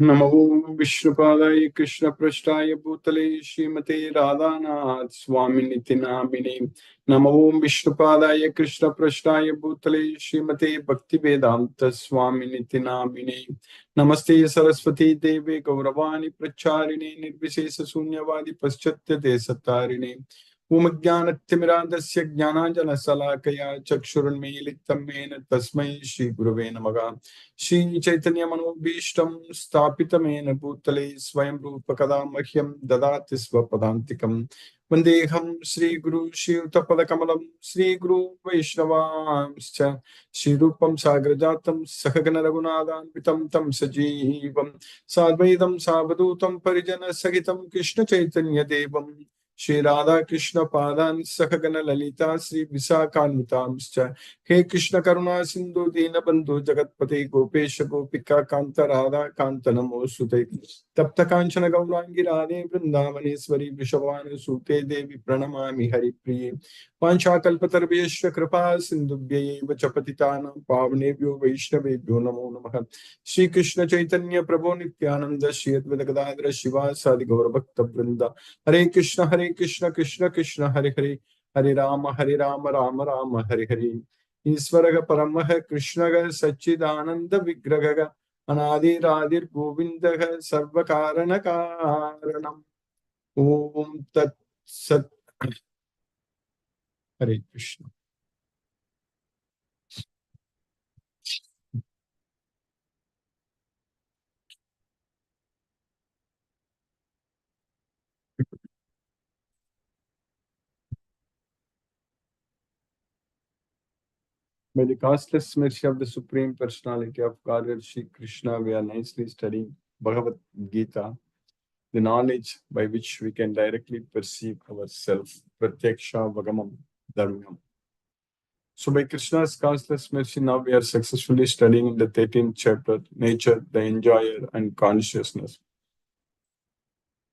नमो विष्णुपादाय कृष्णपृष्ठाय भूतले श्रीमते राधानाथ स्वामिनिति नामिने। नमो विष्णुपादाय कृष्णपृष्ठाय भूतले श्रीमते भक्तिवेदांत स्वामिनिति नामिने। नमस्ते सरस्वती देवे गौरवाणी प्रचारिणे निर्विशेष शून्यवादी पश्चात्य देशतारिणे। उमज्ञानतिमिरान्धस्य ज्ञानाञ्जनशलाकया चक्षुरुन्मीलितं येन तस्मै श्रीगुरवे नमः। श्री चैतन्य मनोभीष्टं स्थापितमेन भूतले स्वयं रूप कदा मह्यं ददाति स्वपदान्तिकं। वन्देऽहं श्रीगुरु श्रीयुतपदकमलं श्रीगुरु वैष्णवांश्च श्रीरूपं साग्रजातं सहगण रघुनाथान्वितं तं सजीवं साद्वैतं सावधूतं परिजनसहितं कृष्ण चैतन्य देवं श्री राधा कृष्ण पादान् सहगण ललिता श्री विशाखान्वितांश्च। हे कृष्ण करुणा सिंधु दीनबंधु जगतपते गोपेश गोपिका कांत राधा कांत नमोस्तुते। तप्त कांचन गौरांगी राधे वृंदावनेश्वरी वृषभानुसुते देवी प्रणमामि हरिप्रिये। वाञ्छाकल्पतरुभ्यश्च कृपा सिन्धुभ्यैव च पतितानां पावनेभ्यो वैष्णवेभ्यो नमो नमः। श्री कृष्ण चैतन्य प्रभु नित्यानंद श्री अद्वैत गदाधर शिवासादि गौरभक्तवृंद। हरे कृष्ण कृष्ण कृष्ण हरे हरे, हरे राम राम राम हरे हरे। ईश्वर परम कृष्ण सच्चिदानंद विग्रह अनादिरादिर गोविंद सर्व कारण कारणम। ओम तत्सत। हरे Krishna. By the costless mercy of the Supreme Personality of Godhead, Sri Krishna, we are nicely studying Bhagavad Gita, the knowledge by which we can directly perceive ourselves, Pratyaksha Vagamam Dharmam. So by Krishna's causeless mercy, now we are successfully studying in the 13th chapter, Nature, the Enjoyer and Consciousness.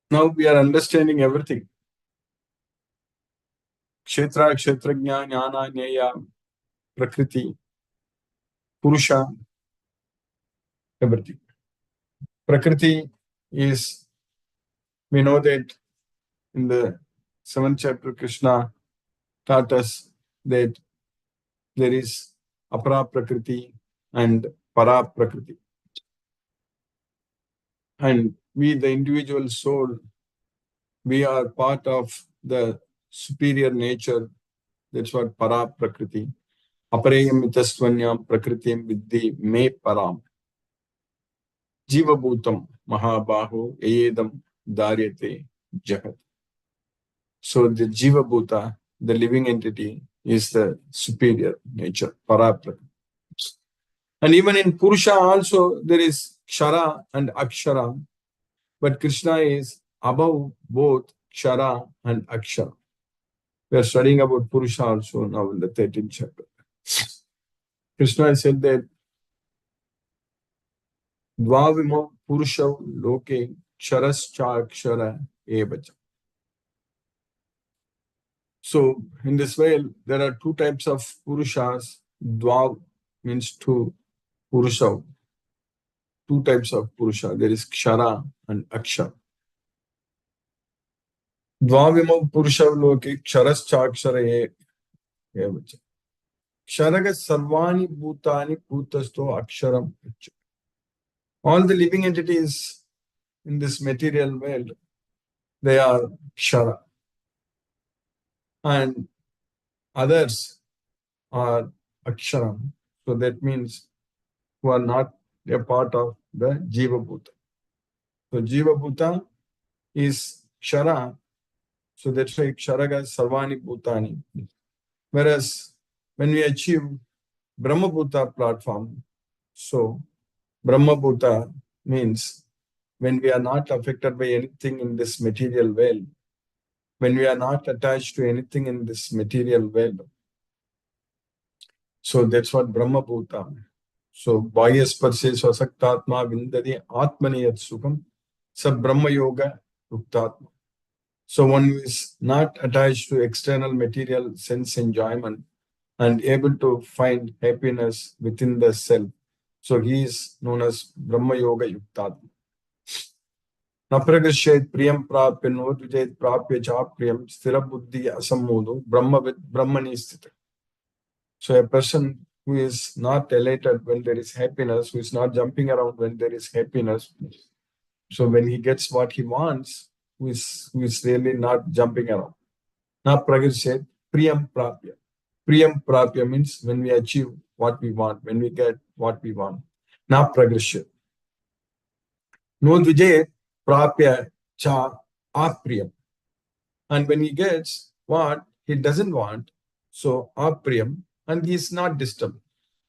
Now we are understanding everything. Kshetra, Kshetrajna, Jnana, Jnaya, Prakriti, Purusha, everything. Prakriti is, we know that in the 7th chapter, Krishna taught us that there is Apara Prakriti and Para Prakriti. And we, the individual soul, we are part of the superior nature. That's what Para Prakriti. Apareyam mitasvanyam prakritim viddhi me param. Jiva bhutam mahabaho eyedam daryate jagat. So the Jiva Bhuta, the living entity, is the superior nature, Para Prakriti. And even in Purusha also there is Kshara and Akshara. But Krishna is above both Kshara and Akshara. We are studying about Purusha also now in the 13th chapter. Krishna said that Dvavimo Purusha Loke Ksharascha Akshara Evacha. So in this way, there are two types of Purushas. Dvav means two, Purusha. Two types of Purusha. There is Kshara and Akshara. Dvavimo Purusha Loke Ksharascha Akshara Evacha. Ksharaga Sarvani Bhutani Bhutasto Aksharam. All the living entities in this material world, they are Kshara. And others are Aksharam. So that means who are not a part of the Jiva Bhuta. So Jiva Bhuta is Kshara. So that's why Ksharaga Sarvani Bhutani. Whereas when we achieve Brahma Bhuta platform, so Brahma Bhuta means when we are not affected by anything in this material world, when we are not attached to anything in this material world. So that's what Brahma Bhuta. So Bhayasparse Swasaktatma Vindadi Atmani Yat Sukham Sa Brahma Yoga Ruktatma. So one is not attached to external material sense enjoyment and able to find happiness within the self. So he is known as Brahma Yoga Yuktatma. Napragashet priyam prapya nodvijayet prapya cha priyam sthira buddhi asammodo brahmavid brahmani sthita. So a person who is not elated when there is happiness, who is not jumping around when there is happiness, so when he gets what he wants, who is really not jumping around. Na pragashet priyam prapya. Priyam prapya means when we achieve what we want, when we get what we want. Na pragashet. Nodvijayet prapya cha apriyam. And when he gets what he doesn't want, so apriyam, and he is not disturbed.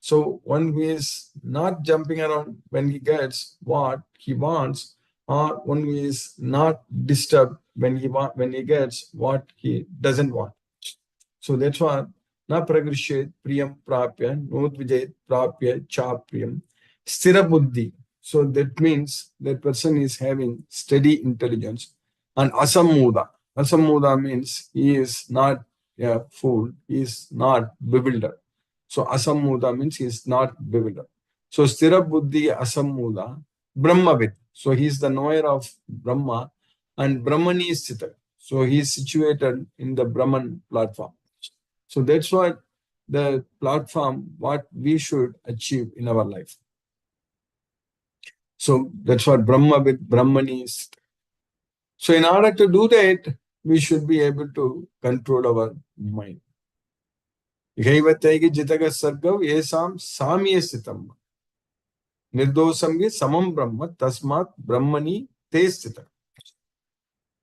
So one who is not jumping around when he gets what he wants, or one who is not disturbed when he gets what he doesn't want. So that's why na pragrishet priyam prapya nodvijayet prapya cha priyam sthira buddhi. So that means that person is having steady intelligence and asammuda. Asammuda means he is not a fool, he is not bewildered. So asammuda means he is not bewildered. So sthira buddhi asammuda brahmavid. So he is the knower of Brahma and Brahmani sthita. So he is situated in the Brahman platform. So that's what the platform, what we should achieve in our life. So that's what Brahma with Brahmani is. So in order to do that, we should be able to control our mind. Ihaivataygi jitaga sargav esam samye sitam. Nirdosamgi samam brahma tasmat brahmani te stita.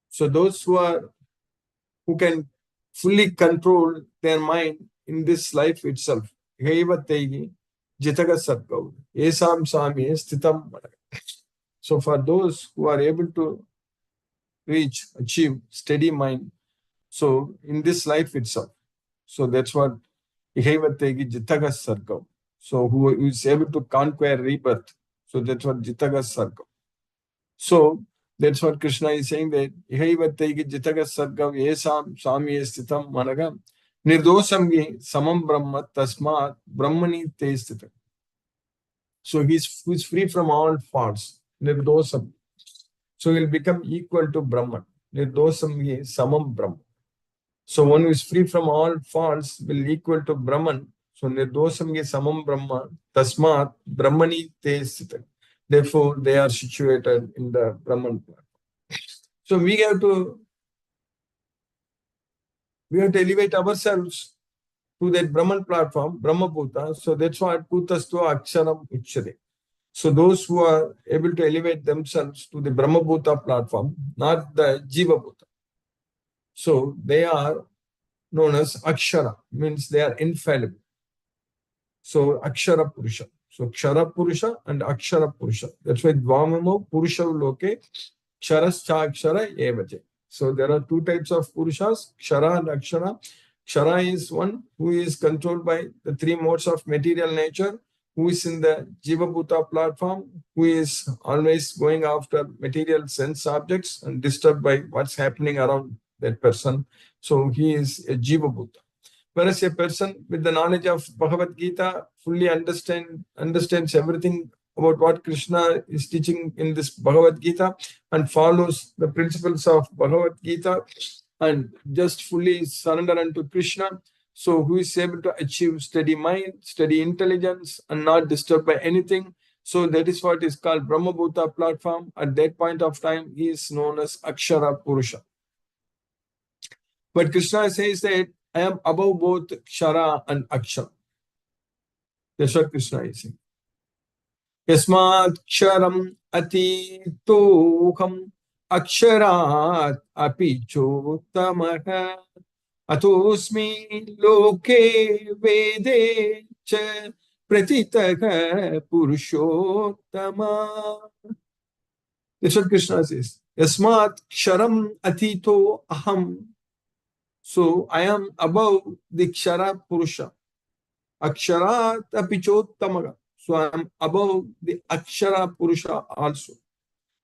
So those who can fully control their mind in this life itself. Ihaivataygi jitaga sargav esam samye stitam. So for those who are able to achieve steady mind, so in this life itself, so that's what Ihaivategi Jitaga Sargam. So who is able to conquer rebirth. So that's what Jitaga Sargam. So that's what Krishna is saying, that Ihaivategi Jitaga Sargam Esam Swami Stitam Managam Nirdosamgi Samam Brahma Tasmat Brahmani Te Stitam. So he's free from all faults. Nirdosam. So he'll become equal to Brahman. Nirdosam is Samam Brahman. So one who is free from all faults will equal to Brahman. So Nirdosam is Samam Brahma. Tasmat Brahmani te sthita. Therefore, they are situated in the Brahman platform. So we have to elevate ourselves to that Brahman platform, Brahma Bhuta. So that's what Bhutastu Aksharam Uchyate. So those who are able to elevate themselves to the Brahma Bhuta platform, not the Jiva Bhuta. So they are known as Akshara, means they are infallible. So Akshara Purusha. So Kshara Purusha and Akshara Purusha. That's why Dvamamo Purusha Loke Ksharas Cha Akshara Evaje. So there are two types of Purushas, Kshara and Akshara. Kshara is one who is controlled by the three modes of material nature, who is in the Jiva Bhuta platform, who is always going after material sense objects and disturbed by what's happening around that person. So he is a Jiva Bhuta. Whereas a person with the knowledge of Bhagavad Gita fully understands everything about what Krishna is teaching in this Bhagavad Gita and follows the principles of Bhagavad Gita and just fully surrender unto Krishna. So who is able to achieve steady mind, steady intelligence, and not disturbed by anything. So that is what is called Brahma Bhuta platform. At that point of time, he is known as Akshara Purusha. But Krishna says that I am above both Kshara and Akshara. That's what Krishna is saying. Yasmat Ksharam Atitoham Aksharat Api Chotamaha Atosmi Loke Vede Cha Pratitaka Purushottama. That's what Krishna says. Yasmat Ksharam Atito Aham. So I am above the Kshara Purusha. Aksharat Apichottamaga. So I am above the Akshara Purusha also.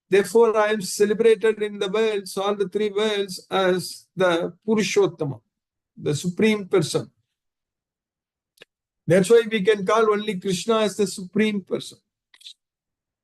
Therefore, I am celebrated in the worlds, all the three worlds, as the Purushottama, the Supreme Person. That's why we can call only Krishna as the Supreme Person.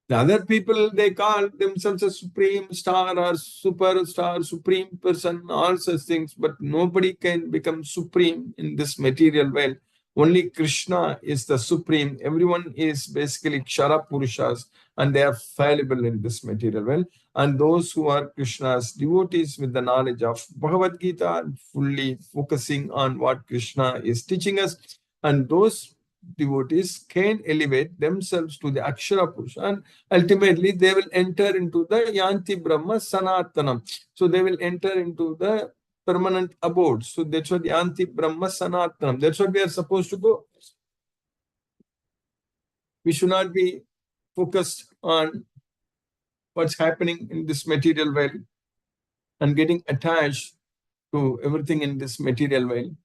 The other people, they call themselves a supreme star or superstar, supreme person, all such things, but nobody can become supreme in this material world. Only Krishna is the supreme. Everyone is basically Kshara Purushas, and they are fallible in this material world. And those who are Krishna's devotees with the knowledge of Bhagavad Gita, fully focusing on what Krishna is teaching us, and those devotees can elevate themselves to the Akshara Purusha, and ultimately they will enter into the Yanti Brahma Sanatanam. So they will enter into the permanent abode. So that's what Yanti Brahma Sanatanam. That's what we are supposed to go. We should not be focused on what's happening in this material world and getting attached to everything in this material world.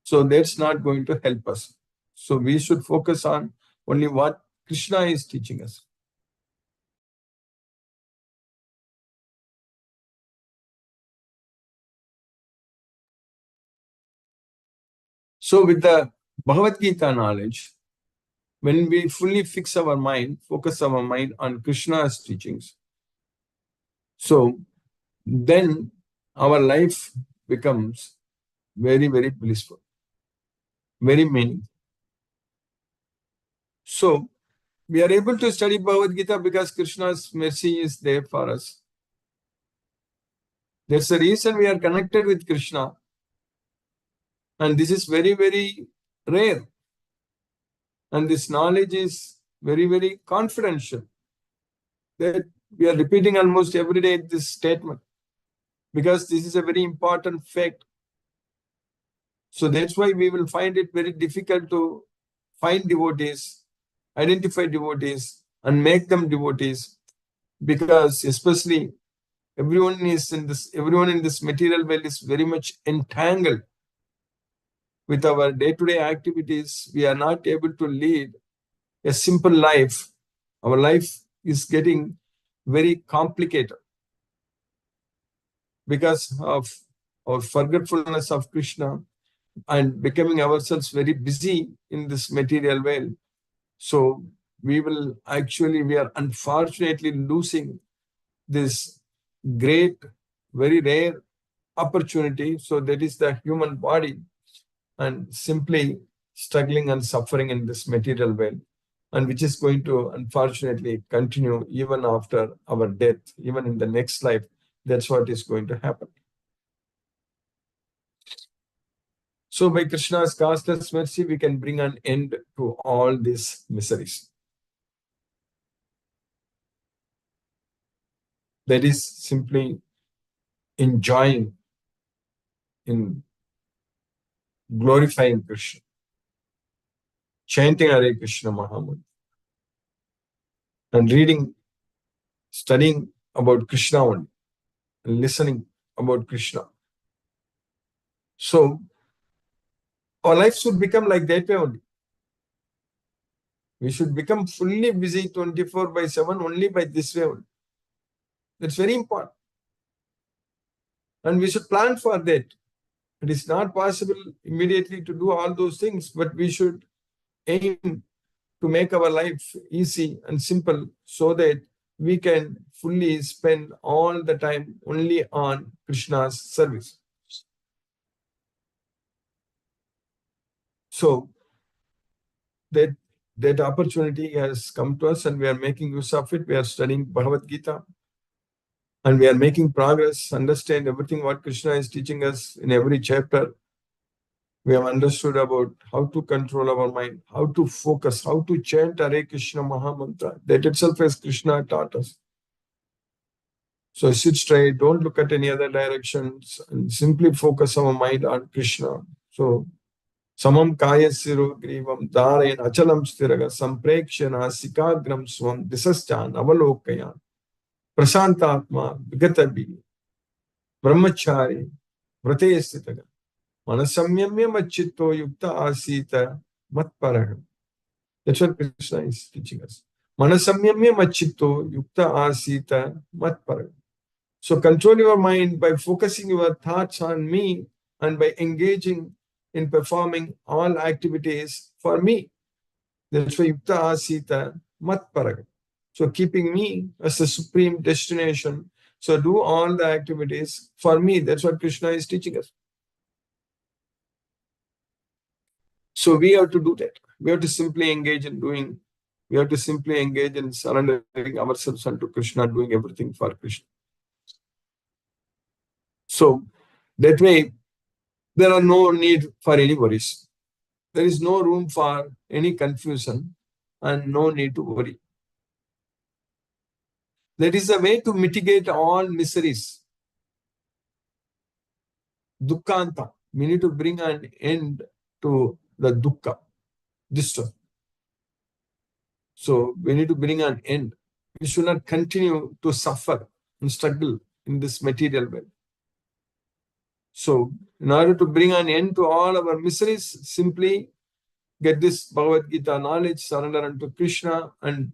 So that's not going to help us. So we should focus on only what Krishna is teaching us. So with the Bhagavad Gita knowledge, when we fully fix our mind, focus our mind on Krishna's teachings, so then our life becomes very, very blissful, very meaningful. So we are able to study Bhagavad Gita because Krishna's mercy is there for us. That's the reason we are connected with Krishna. And this is very, very rare. And this knowledge is very, very confidential. That we are repeating almost every day this statement, because this is a very important fact. So that's why we will find it very difficult to find devotees, identify devotees, and make them devotees, because especially everyone in this material world is very much entangled with our day-to-day activities. We are not able to lead a simple life. Our life is getting very complicated because of our forgetfulness of Krishna and becoming ourselves very busy in this material world. So we are unfortunately losing this great, very rare opportunity. So that is the human body, and simply struggling and suffering in this material world, and which is going to unfortunately continue even after our death, even in the next life. That's what is going to happen. So by Krishna's causeless mercy, we can bring an end to all these miseries. That is simply enjoying in glorifying Krishna, chanting Hare Krishna Mahamantra, and reading, studying about Krishna only, and listening about Krishna. So our life should become like that way only. We should become fully busy 24/7 only by this way only. That's very important. And we should plan for that. It is not possible immediately to do all those things, but we should aim to make our life easy and simple so that we can fully spend all the time only on Krishna's service. So that opportunity has come to us and we are making use of it. We are studying Bhagavad Gita and we are making progress, understand everything what Krishna is teaching us in every chapter. We have understood about how to control our mind, how to focus, how to chant Hare Krishna Mahamantra. That itself has Krishna taught us. So sit straight, don't look at any other directions, and simply focus our mind on Krishna. So samam kaya siru grivam dharayan achalam stiraga samprekshana sikagram swam disaschan avalokayan prasantatma vigatabi brahmachari vrate stitaga manasamyamya machitto yukta asita matparagam. That's what Krishna is teaching us. Manasamyamya machitto yukta asita matparagam. So control your mind by focusing your thoughts on me and by engaging in performing all activities for me. That's why yukta asita matparagam. So keeping me as the supreme destination. So do all the activities for me. That's what Krishna is teaching us. So we have to do that. We have to simply engage in doing. We have to simply engage in surrendering ourselves unto Krishna, doing everything for Krishna. So that way, there are no need for any worries. There is no room for any confusion and no need to worry. That is a way to mitigate all miseries. Dukkanta. We need to bring an end to the dukkha, distress. So we need to bring an end. We should not continue to suffer and struggle in this material world. So in order to bring an end to all our miseries, simply get this Bhagavad Gita knowledge, surrender unto Krishna, and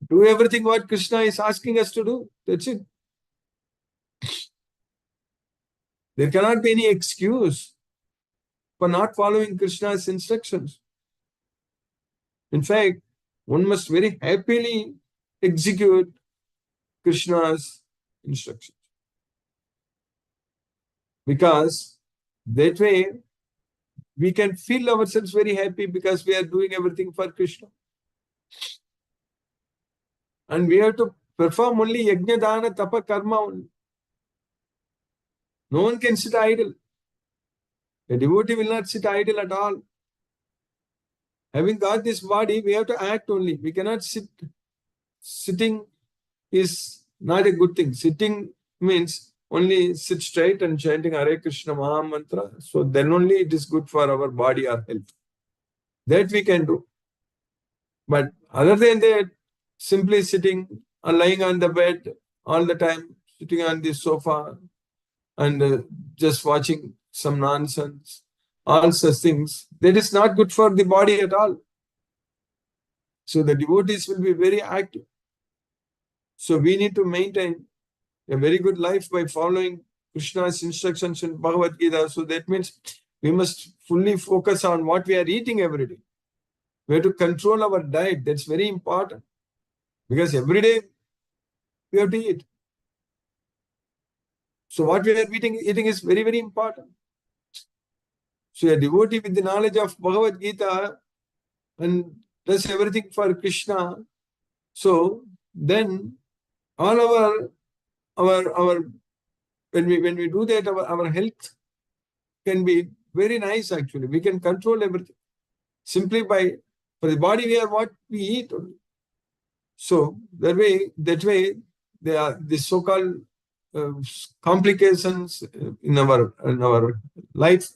do everything what Krishna is asking us to do. That's it. There cannot be any excuse for not following Krishna's instructions. In fact, one must very happily execute Krishna's instructions. Because that way we can feel ourselves very happy because we are doing everything for Krishna. And we have to perform only yajna, dana, tapa, karma only. No one can sit idle. A devotee will not sit idle at all. Having got this body, we have to act only. We cannot sit. Sitting is not a good thing. Sitting means only sit straight and chanting Hare Krishna Maha Mantra. So then only it is good for our body or health. That we can do. But other than that, simply sitting or lying on the bed all the time, sitting on the sofa and just watching some nonsense, all such things, that is not good for the body at all. So the devotees will be very active. So we need to maintain a very good life by following Krishna's instructions in Bhagavad Gita. So that means we must fully focus on what we are eating every day. We have to control our diet. That's very important. Because every day we have to eat. So what we are eating is very, very important. So a devotee with the knowledge of Bhagavad Gita and does everything for Krishna. So then all our when we do that, our health can be very nice actually. We can control everything. Simply by for the body we are what we eat only. So that way there are the so-called complications in our life,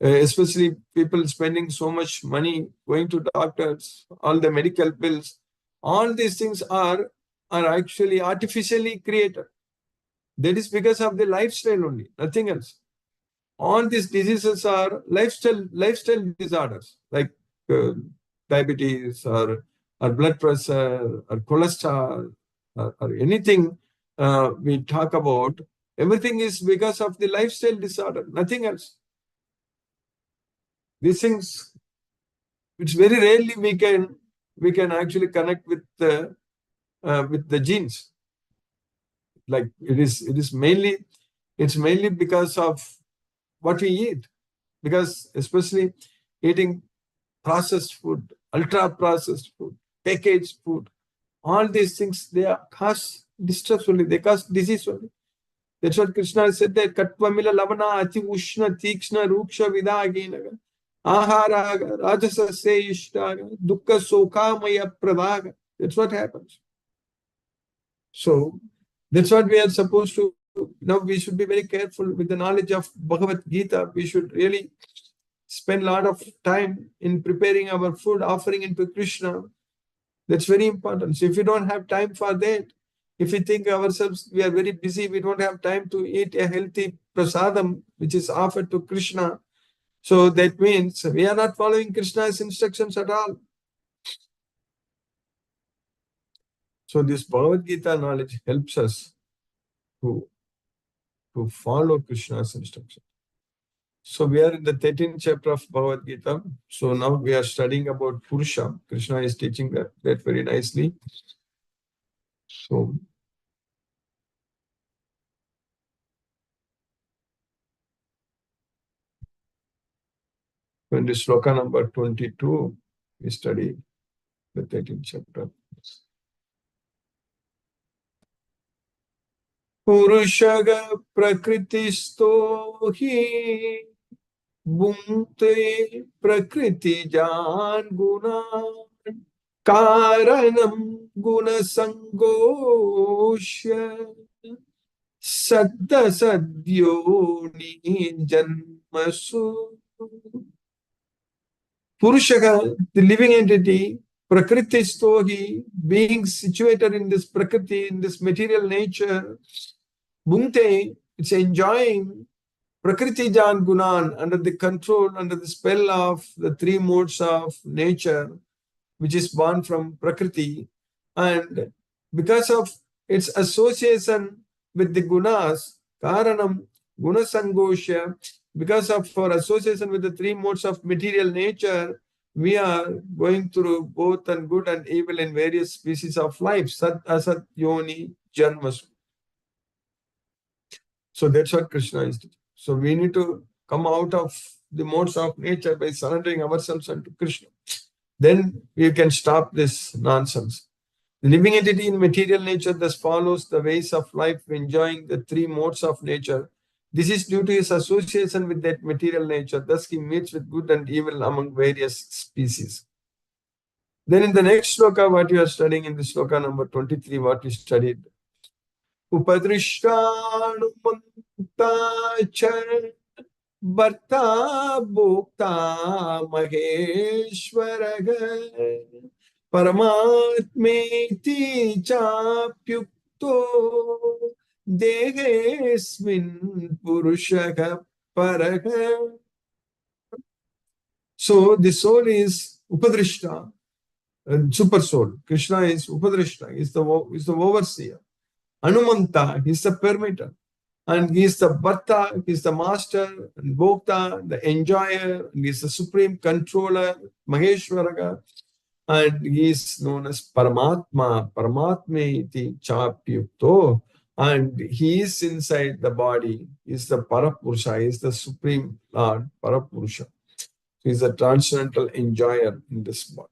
especially people spending so much money going to doctors, all the medical bills, all these things are actually artificially created. That is because of the lifestyle only, nothing else. All these diseases are lifestyle disorders like diabetes or blood pressure or cholesterol or anything we talk about. Everything is because of the lifestyle disorder, nothing else. These things, which very rarely we can actually connect with the genes. Like it's mainly because of what we eat. Because especially eating processed food, ultra processed food, packaged food, all these things, they cause distress only, they cause disease only. That's what Krishna said that Katvamila Lavana Ati Ushna Tikshna Ruksha Vidaginaga Aharaga Rajasa Se Ishtaga Dukkha Sokamaya Pradaga. That's what happens. So that's what we are supposed to. Now we should be very careful with the knowledge of Bhagavad Gita. We should really spend a lot of time in preparing our food, offering it to Krishna. That's very important. So if you don't have time for that, if we think ourselves, we are very busy, we don't have time to eat a healthy prasadam, which is offered to Krishna. So that means we are not following Krishna's instructions at all. So this Bhagavad Gita knowledge helps us to follow Krishna's instructions. So we are in the 13th chapter of Bhagavad Gita. So now we are studying about Purusha. Krishna is teaching that very nicely. So, in the sloka number 22, we study the 13th chapter. Purushaga prakritisto hi bhunte prakriti jan gunan karanam guna sangosya saddha sadyoni janmasu. Purushaga, the living entity, Prakriti Stohi, being situated in this Prakriti, in this material nature, Bhunte, it's enjoying Prakriti Jan Gunan under the control, under the spell of the three modes of nature, which is born from Prakriti. And because of its association with the Gunas, Karanam, Gunasangosha, because of our association with the three modes of material nature, we are going through both and good and evil in various species of life. Sat, Asat, Yoni, Janmas. So that's what Krishna is doing. So we need to come out of the modes of nature by surrendering ourselves unto Krishna. Then we can stop this nonsense. The living entity in material nature thus follows the ways of life, enjoying the three modes of nature. This is due to his association with that material nature. Thus, he meets with good and evil among various species. Then, in the next sloka, what you are studying in the sloka number 23, what we studied, Upadrishtanumanta cha Bharta Bhokta Maheshwaraga Paramatmeti Chapyukto Degesmin Purushaka Paraga. So the soul is Upadrishta, super soul. Krishna is Upadrishta, is the overseer. Anumanta, he is the permitter. And he is the Bharta, he is the master, and Bhokta, the enjoyer, and he is the supreme controller, Maheshwaraga, and he is known as Paramatma, Paramatme iti Chapyukto, and he is inside the body, he is the Parapurusha, he is the supreme Lord, Parapurusha. He is the transcendental enjoyer in this body.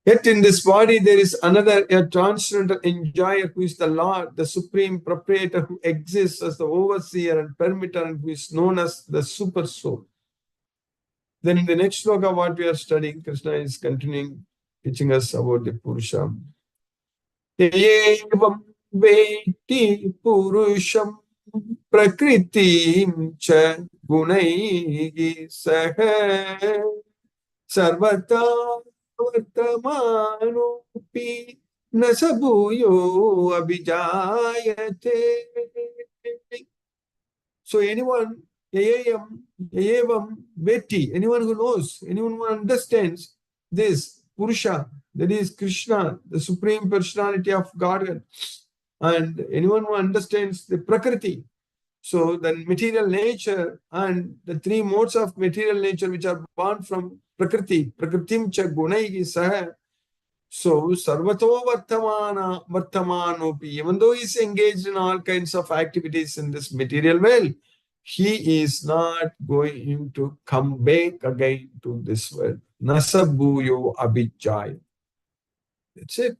Yet in this body, there is another, a transcendental enjoyer who is the Lord, the supreme proprietor who exists as the overseer and permitter and who is known as the super soul. Then in the next sloka, what we are studying, Krishna is continuing teaching us about the Purusha. Evam veti Purusham Prakritim cha Gunaihi Saha Sarvata Vartamanopi Nasabuyo Abhijayate. So anyone, Evam Veti, anyone who knows, anyone who understands this Purusha, that is Krishna, the Supreme Personality of Godhead, and anyone who understands the Prakriti, so the material nature and the three modes of material nature which are born from Prakriti, Prakritim cha Gunaihi Saha. So Sarvato Vartamanopi, even though he is engaged in all kinds of activities in this material world, he is not going to come back again to this world. Nasabuyo Abhijay. That's it.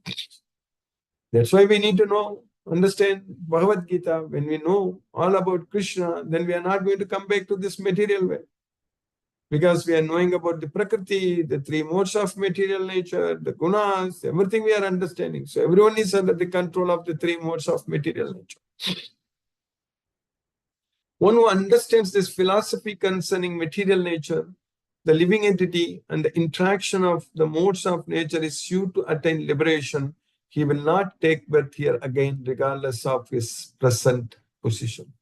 That's why we need to know, understand Bhagavad Gita. When we know all about Krishna, then we are not going to come back to this material world. Because we are knowing about the Prakriti, the three modes of material nature, the gunas, everything we are understanding. So everyone is under the control of the three modes of material nature. One who understands this philosophy concerning material nature, the living entity, and the interaction of the modes of nature is sure to attain liberation. He will not take birth here again, regardless of his present position.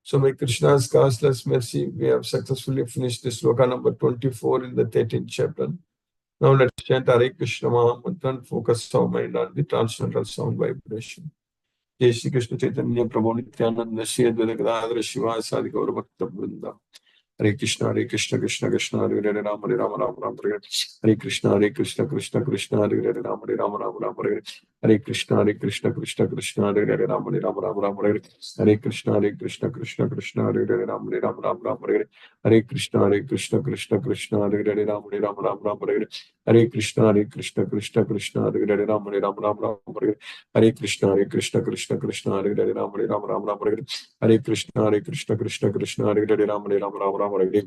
So by Krishna's causeless mercy, we have successfully finished this sloka number 24 in the 13th chapter. Now let's chant Hare Krishna Maha Mantra and focus our mind on the transcendental sound vibration. Jai Shri Krishna Chaitanya Prabhu Nityananda Shri Advaita Gadadhara Shiva Sadi Gaura Bhakta Vrinda. Hare Krishna Krishna Krishna Hare Hare Rama Rama Rama Hare Hare. Hare Krishna Krishna Krishna Hare Hare Rama Rama Rama Hare Hare. Hare Krishna, Krishna Krishna, Hare Hare, Ram Hare Ram, Ram Ram, Hare Hare. Hare Krishna, Krishna Krishna, Hare Hare, Ram Hare Ram, Ram Ram, Hare Hare. Hare Krishna, Krishna Krishna, Hare Hare, Ram Hare Ram, Ram Ram, Hare Hare. Hare Krishna, Krishna Krishna, Hare Hare, Ram Hare Ram, Ram Ram, Hare Hare. Hare Krishna, Krishna Krishna, Hare Hare, Ram Hare Ram, Ram Ram, Hare Hare. Hare Krishna, Krishna Hare Hare, Ram Hare Ram, Ram Ram, Hare Hare.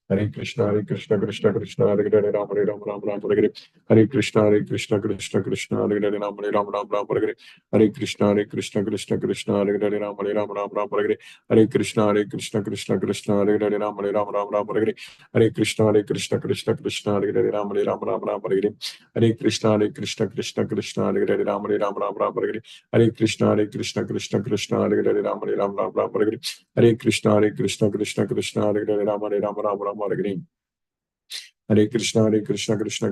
Hare Krishna Krishna, Hare Hare, Ram Hare Ram, Ram Ram, Hare Hare. Hare Krishna Krishna, Hare Hare, Ram Hare Ram, Ram Ram, Hare Hare. Hare Krishna Krishna, Hare Hare, Ram Hare Ram, Ram Ram, Hare Hare. Hare Krishna Krishna, Hare Hare, Ram Hare Ram, Ram Ram, Hare Hare. Hare Krishna Krishna, Hare Hare, Ram Hare Ram, Ram Ram, Hare Hare. Hare Krishna Krishna, Hare Hare, Ram Hare Ram, Ram Ram, Hare Hare. Hare Krishna Krishna, Hare Hare, Ram Hare Ram, Ram Ram, Hare Hare. Hare Krishna Hare Hare, Ram Hare Ram, Ram Ram, Hare Hare. Hare Krishna Krishna, Hare Hare, Ram Hare Ram, Ram Ram, Hare Hare. Hare Krishna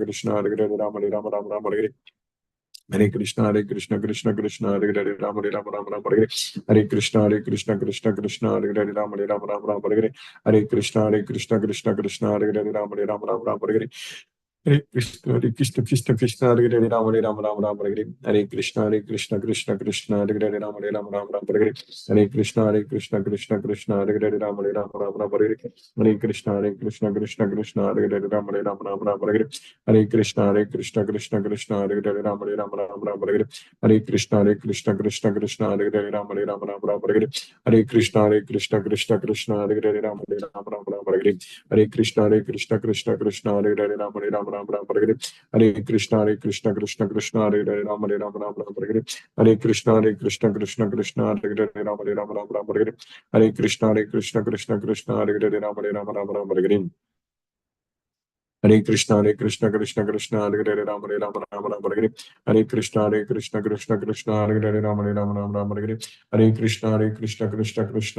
Krishna, Hare Hare, Ram Hare Ram, Ram Ram, Hare Hare. Hare Krishna Krishna, Hare Hare, Ram Hare Ram, Ram Ram, Hare Hare. Hare Krishna Krishna, Hare Hare, Ram Hare Ram, Ram Ram, Hare Hare. Hare Krishna, Hare Hare, Ram Hare Ram, Ram Ram, Hare Hare. Hare Krishna Krishna, Hare Hare, Ram Hare Ram, Ram Ram, Hare Hare. Hare Krishna Krishna, Hare Hare, Ram Hare Ram, Ram Ram, Hare Hare. Hare Krishna Krishna, Hare Hare, Ram Hare Ram, Ram Ram, Hare Hare. Hare Krishna Krishna, Hare Hare, Ram Hare Ram, Ram Ram, Hare Hare. Hare Krishna Krishna, Hare Hare, Ram Hare Ram, Ram Ram, Hare Hare. Hare Krishna Krishna, Hare Hare, Ram Hare Ram, Ram Ram, Hare Hare. Hare Krishna Krishna, Hare Hare, Ram Hare Ram, Ram Ram, Hare Hare. Hare Krishna Krishna, Hare Hare, Ram Hare Ram, Ram Ram, Hare Hare. Hare Krishna Krishna, Hare Hare, Ram Hare Ram, Ram Ram, Hare Hare. Hare Krishna Krishna, Hare Hare, Ram Hare Ram, Ram Ram, Hare Hare. Hare Krishna Krishna, Hare Hare, Ram Hare Ram, Ram Ram, Hare Hare. Hare Krishna Krishna, Hare Hare, Ram Hare Ram, Ram Ram, Hare Hare. Hare Krishna Krishna, Hare Hare, Ram Hare Ram, Ram Ram, Hare Hare. Hare Krishna Krishna,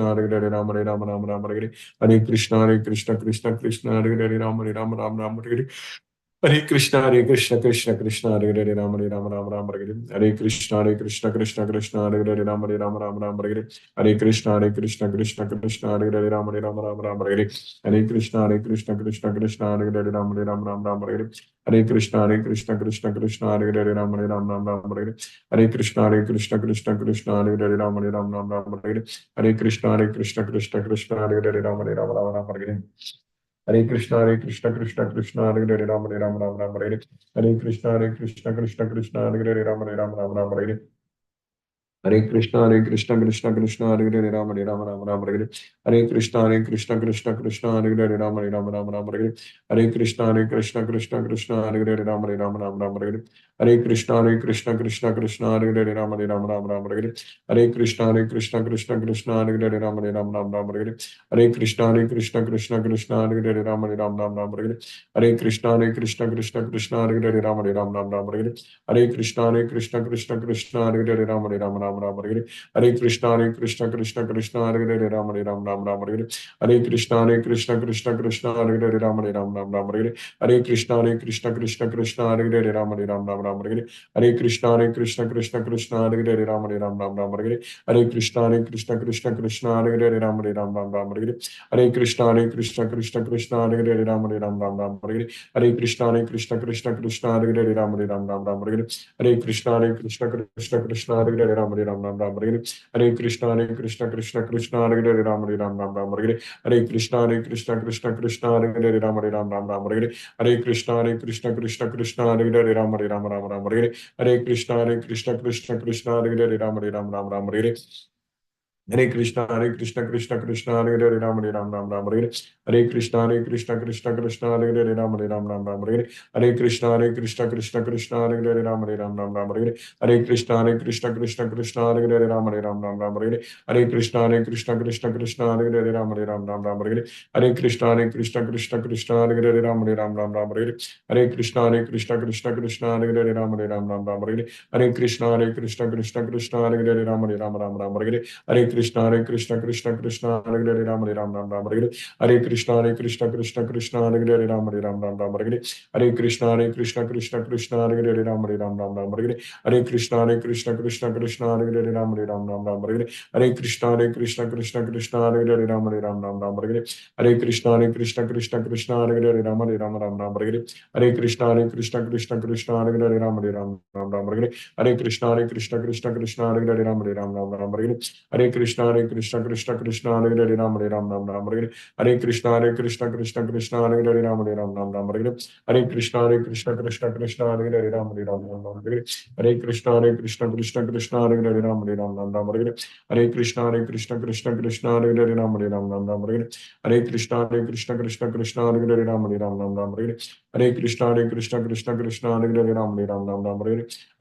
Hare Hare, Ram Hare Ram, Ram Ram, Hare Hare. Hare Krishna, Hare Hare, Ram Hare Ram, Ram Ram, Hare Hare. Hare Krishna Krishna, Hare Hare, Ram Hare Ram, Ram Ram, Hare Hare. Hare Krishna Krishna, Hare Hare, Ram Hare Ram, Ram Ram, Hare Hare. Hare Krishna Krishna, Hare Hare, Ram Hare Ram, Ram Ram, Hare Hare. Hare Krishna Krishna, Hare Hare, Ram Hare Ram, Ram Ram, Hare Hare. Hare Krishna Krishna, Hare Hare, Ram Hare Ram, Ram Ram, Hare Hare. Hare Krishna Krishna, Hare Hare, Ram Hare Ram, Ram Ram, Hare Hare. Hare Krishna Hare Hare, Ram Hare Ram, Ram Ram, Hare Hare. Hare Krishna Hare Hare, Ram Hare Ram, Ram Ram, Hare Hare. Hare Krishna Hare Hare, Ram Hare Ram, Ram Ram, Hare Hare. Hare Krishna Krishna, Hare Hare, Ram Hare Ram, Ram Ram, Hare Hare. Hare Krishna Krishna, Hare Hare, Ram Hare Ram, Ram Ram, Hare Hare. Hare Krishna Krishna, Hare Hare, Ram Hare Ram, Ram Ram, Hare Hare. Hare Krishna Krishna, Hare Hare, Ram Hare Ram, Ram Ram, Hare Hare. Hare Krishna Krishna, Hare Hare, Ram Hare Ram, Ram Ram, Hare Hare. Hare Krishna Krishna, Hare Hare, Ram Hare Ram, Ram Ram, Hare Hare. Hare Krishna Krishna, Hare Hare, Ram Hare Ram, Ram Ram, Hare Hare. Hare Krishna Hare Hare, Ram Hare Ram, Ram Ram, Hare Hare. Hare Krishna Krishna, Hare Hare, Ram Hare Ram, Ram Ram, Hare Hare. Hare Krishna Krishna, Hare Hare, Ram Hare Ram, Ram Ram, Hare Hare. Hare Krishna Krishna, Hare Hare, Ram Hare Ram, Ram Ram, Hare Hare. Hare Krishna Krishna, Hare Hare, Ram Hare Ram, Ram Ram, Hare Hare. Hare Krishna Krishna, Hare Hare, Ram Hare Ram, Ram Ram, Hare Hare. Hare Krishna Krishna, Hare Hare, Ram Hare Ram, Ram Ram, Hare Hare. Hare Krishna Krishna, Hare Hare, Ram Hare Ram, Ram Ram, Hare Hare. Hare Krishna Hare Hare, Ram Hare Ram, Ram Ram, Hare Hare. Hare Krishna Krishna, Hare Hare, Ram Hare Ram, Ram Ram, Hare Hare. Hare Krishna Krishna, Hare Hare, Ram Hare Ram, Ram Ram, Hare Hare. Hare Krishna Krishna, Hare Hare, Ram Hare Ram, Ram Ram, Hare Hare. Hare Krishna Krishna, Hare Hare, Ram Hare Ram, Ram Ram, Hare Hare. Hare Krishna Krishna, Hare Hare, Ram Hare Ram, Ram Ram, Hare Hare. Hare Krishna Krishna, Hare Hare, Ram Hare Ram, Ram Ram, Hare Hare. Hare Krishna Krishna, Hare Hare, Ram Hare Ram, Ram Ram, Hare Hare. Hare Krishna Krishna, Hare Hare, Ram Hare Ram, Ram Ram, Hare Hare. Hare Krishna Krishna, Hare Hare, Ram Hare Ram, Ram Ram, Hare Hare. Hare Krishna Krishna, Hare Hare, Ram Hare Ram, Ram Ram, Hare Hare. Hare Krishna Krishna, Hare Hare, Ram Hare Ram, Ram Ram, Hare Hare. Hare Hare Krishna, Krishna Krishna, Hare Ram, Hare Ram, Ram Ram, Hare Krishna, Hare Krishna, Krishna Krishna, Hare Ram, Hare Ram, Ram Ram, Hare Krishna, Hare Krishna, Krishna Krishna, Hare Ram, Hare Ram, Ram Ram, Hare Krishna, Hare Krishna, Krishna Krishna, Hare Ram, Hare Ram, Ram Ram, Hare Krishna, Hare Krishna, Krishna Krishna, Hare Ram, Hare Ram, Ram Ram, Hare Krishna, Hare Krishna, Krishna Krishna, Hare Ram, Hare Ram, Ram Ram, Hare Krishna, Hare Krishna, Krishna Krishna, Hare Ram, Hare Ram, Ram Ram, Hare Krishna, Hare Krishna, Krishna Krishna, Hare Ram, Hare Ram, Ram Ram, Hare Krishna, Hare Krishna, Krishna Krishna, Hare Ram, Hare Ram, Ram Ram, Hare Krishna, Hare Krishna, Krishna Krishna, Hare Ram, Hare Ram, Ram Ram, Hare Krishna, Hare Krishna, Krishna Krishna, Hare Ram, Hare Ram, Ram Ram, Hare Krishna, Hare Krishna, Krishna Krishna, Hare Ram, Hare Ram, Ram Ram, Hare Krishna, Hare Krishna, Krishna Krishna, Hare Ram, Hare Ram, Ram Ram, Hare Krishna, Hare Krishna, Krishna Krishna, Hare Ram, Hare Ram, Ram Ram, Hare Krishna, Hare Krishna, Krishna Krishna, Hare Ram, Hare Ram, Ram Ram, Hare Krishna, Hare Krishna, Krishna Krishna, Hare Ram, Hare Ram, Ram Ram,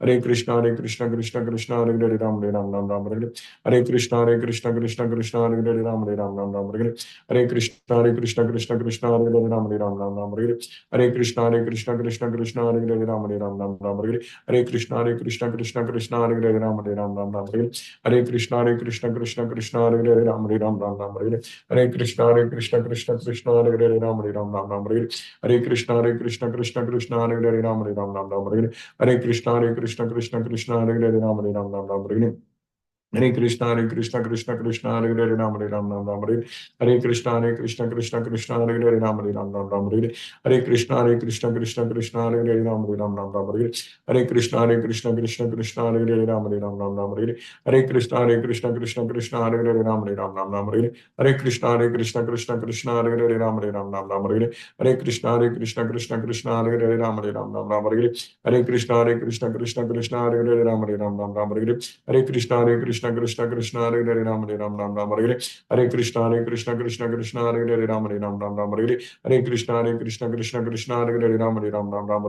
Hare Krishna, Hare Krishna, Krishna Krishna, Hare Ram, Hare Ram, Ram Ram, Hare Krishna, Hare Krishna, Krishna Krishna, Hare Ram, Hare Ram, Ram Ram, Hare Krishna, Hare Krishna, Krishna Krishna, Hare Ram, Hare Ram, Ram Ram, Hare Krishna, Hare Krishna, Krishna Krishna, Hare Ram, Hare Ram, Ram Ram, Hare Krishna, Hare Krishna, Krishna Krishna, Hare Ram, Hare Ram, Ram Ram, Hare Krishna, Hare Krishna, Krishna Krishna, Hare Ram, Hare Ram, Ram Ram, Hare Krishna, Hare Krishna, Krishna Krishna, Hare Ram, Hare Ram, Ram Ram, Hare Krishna, Hare Krishna, Krishna Krishna, Hare Ram, Hare Ram, Ram Ram, Hare Krishna, Hare Krishna, Krishna Krishna, Hare Ram, Hare Ram, Ram Ram, Hare Krishna, Hare Krishna, Krishna Krishna, Hare Ram, Hare Ram, Ram Ram, Hare Krishna, Hare Krishna, Krishna Krishna, Hare Ram, Hare Ram, Ram Ram, Hare Krishna, Hare Krishna, Krishna Krishna, Hare Ram, Hare Ram, Ram Ram, Hare Krishna, Hare Krishna, Krishna Krishna, Hare Ram, Hare Ram, Ram Ram, Hare Krishna, Hare Krishna, Krishna Krishna, Hare Ram, Hare Ram, Ram Ram, Hare Krishna, Hare Krishna, Krishna Krishna, Hare Ram, Hare Ram, Ram Ram, Hare Krishna, Hare Krishna, Krishna Krishna, Hare Ram, Hare Ram, Ram Ram, Hare Krishna, Hare Krishna, Krishna Krishna, Hare Ram, Hare Ram, Ram Ram, Hare Krishna, Hare Krishna, Krishna Krishna, Hare Ram, Hare Ram, Ram Ram, Hare Krishna, Hare Krishna, Krishna Krishna, Hare Ram, Hare Ram, Ram Ram,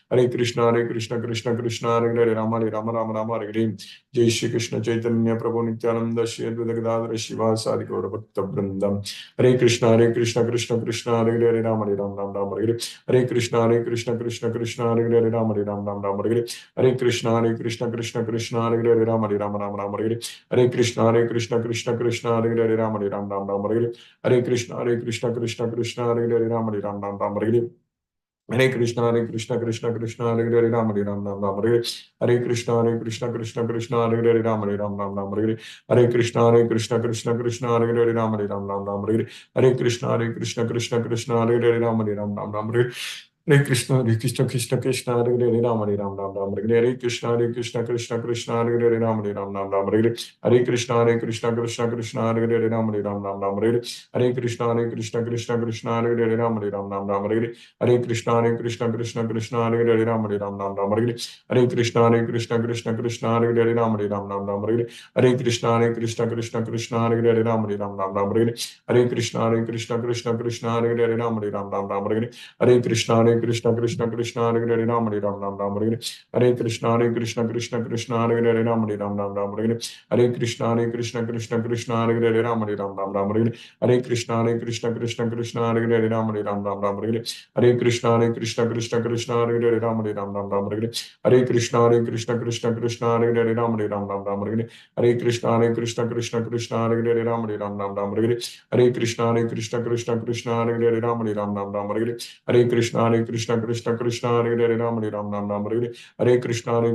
Hare Krishna, Hare Krishna, Krishna Krishna, Hare Ram, Hare Ram, Ram Ram, Hare Jai Shri Krishna Chaitanya Prabhu Nityananda Shri Advaita Gadadhara Shivasadi Gaura Bhakta Vrindam. Hare Krishna, Hare Krishna, Krishna Krishna, Hare Ram, Hare Ram, Ram Ram, Hare Krishna, Hare Krishna, Krishna Krishna, Hare Ram, Hare Ram, Ram Ram, Hare Krishna, Hare Krishna, Krishna Krishna, Hare Ram, Hare Ram, Ram Ram, Hare Krishna, Hare Krishna, Krishna Krishna, Hare Ram, Hare Ram, Ram Ram, Hare Krishna, Hare Krishna, Krishna Krishna, Hare Ram, Hare Ram, Ram Ram, Hare Krishna, Hare Krishna, Krishna Krishna, Hare Ram, Hare Ram, Ram Ram, Hare Krishna, Hare Krishna, Krishna Krishna, Hare Ram, Hare Ram, Ram Ram, Hare Krishna, Hare Krishna, Krishna Krishna, Hare Ram, Hare Ram, Ram Ram, Hare Krishna, Hare Krishna, Krishna Krishna, Hare Ram, Hare Ram, Ram Ram, Hare Krishna, Hare Krishna, Krishna Krishna, Hare Ram, Hare Ram, Ram Ram, Hare Krishna, Hare Krishna, Krishna Krishna, Hare Ram, Hare Ram, Ram Ram, Hare Krishna, Hare Krishna, Krishna Krishna, Hare Ram, Hare Ram, Ram Ram, Hare Krishna, Hare Krishna, Krishna Krishna, Hare Ram, Hare Ram, Ram Ram, Hare Krishna, Hare Krishna, Krishna Krishna, Hare Ram, Hare Ram, Ram Ram, Hare Krishna, Hare Krishna, Krishna Krishna, Hare Ram, Hare Ram, Ram Ram, Hare Krishna, Hare Krishna, Krishna Krishna, Hare Ram, Hare Ram, Ram Ram, Hare Krishna, Hare Krishna, Krishna Krishna, Hare Ram, Hare Ram, Ram Ram, Hare Krishna, Hare Krishna, Krishna Krishna, Hare Ram, Hare Ram, Ram Ram, Hare Krishna, Hare Krishna, Krishna Krishna, Hare Ram, Hare Ram, Ram Ram, Hare Krishna, Hare Krishna, Krishna Krishna, Hare Ram, Hare Ram, Ram Ram, Hare Krishna, Hare Krishna, Krishna Krishna, Hare Ram, Hare Ram, Ram Ram, Hare Krishna, Hare Krishna, Krishna Krishna, Hare Ram, Hare Ram, Ram Ram, Hare Krishna, Hare Krishna, Krishna Krishna, Hare Ram, Hare Ram, Ram Ram, Hare Krishna, Hare Krishna, Krishna Krishna, Hare Ram, Hare Ram, Ram Ram, Hare Krishna, Hare Krishna, Krishna Krishna, Hare Ram, Hare Ram, Ram Ram, Hare Krishna, Hare Krishna, Krishna Krishna, Hare Ram, Hare Ram, Ram Ram, Hare Krishna, Hare Krishna, Krishna Krishna, Hare Ram, Hare Ram, Ram Ram, Hare Krishna, Hare Krishna, Krishna Krishna, Hare Ram, Hare Ram, Ram Ram, Hare Krishna, Hare Krishna, Krishna Krishna, Hare Ram, Hare Ram, Ram Ram, Hare Krishna, Hare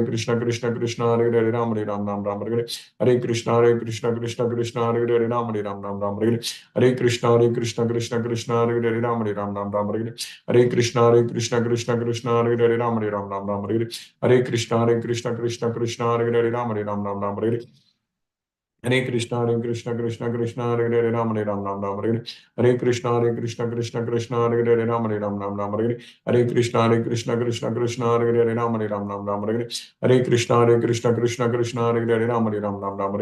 Krishna, Krishna Krishna, Hare Ram, Hare Ram, Ram Ram, Hare Krishna, Hare Krishna, Krishna Krishna, Hare Ram, Hare Ram, Ram Ram, Hare Krishna, Hare Krishna, Krishna Krishna, Hare Ram, Hare Ram, Ram Ram, Hare Krishna, Hare Krishna, Krishna Krishna, Hare Ram, Hare Ram, Ram Ram, Hare Krishna, Hare Krishna, Krishna Krishna, Hare Ram, Hare Ram, Ram Ram, Hare Krishna, Hare Krishna, Krishna Krishna, Hare Ram, Hare Ram, Ram Ram, Hare Krishna, Hare Krishna, Krishna Krishna, Hare Ram, Hare Ram, Ram Ram,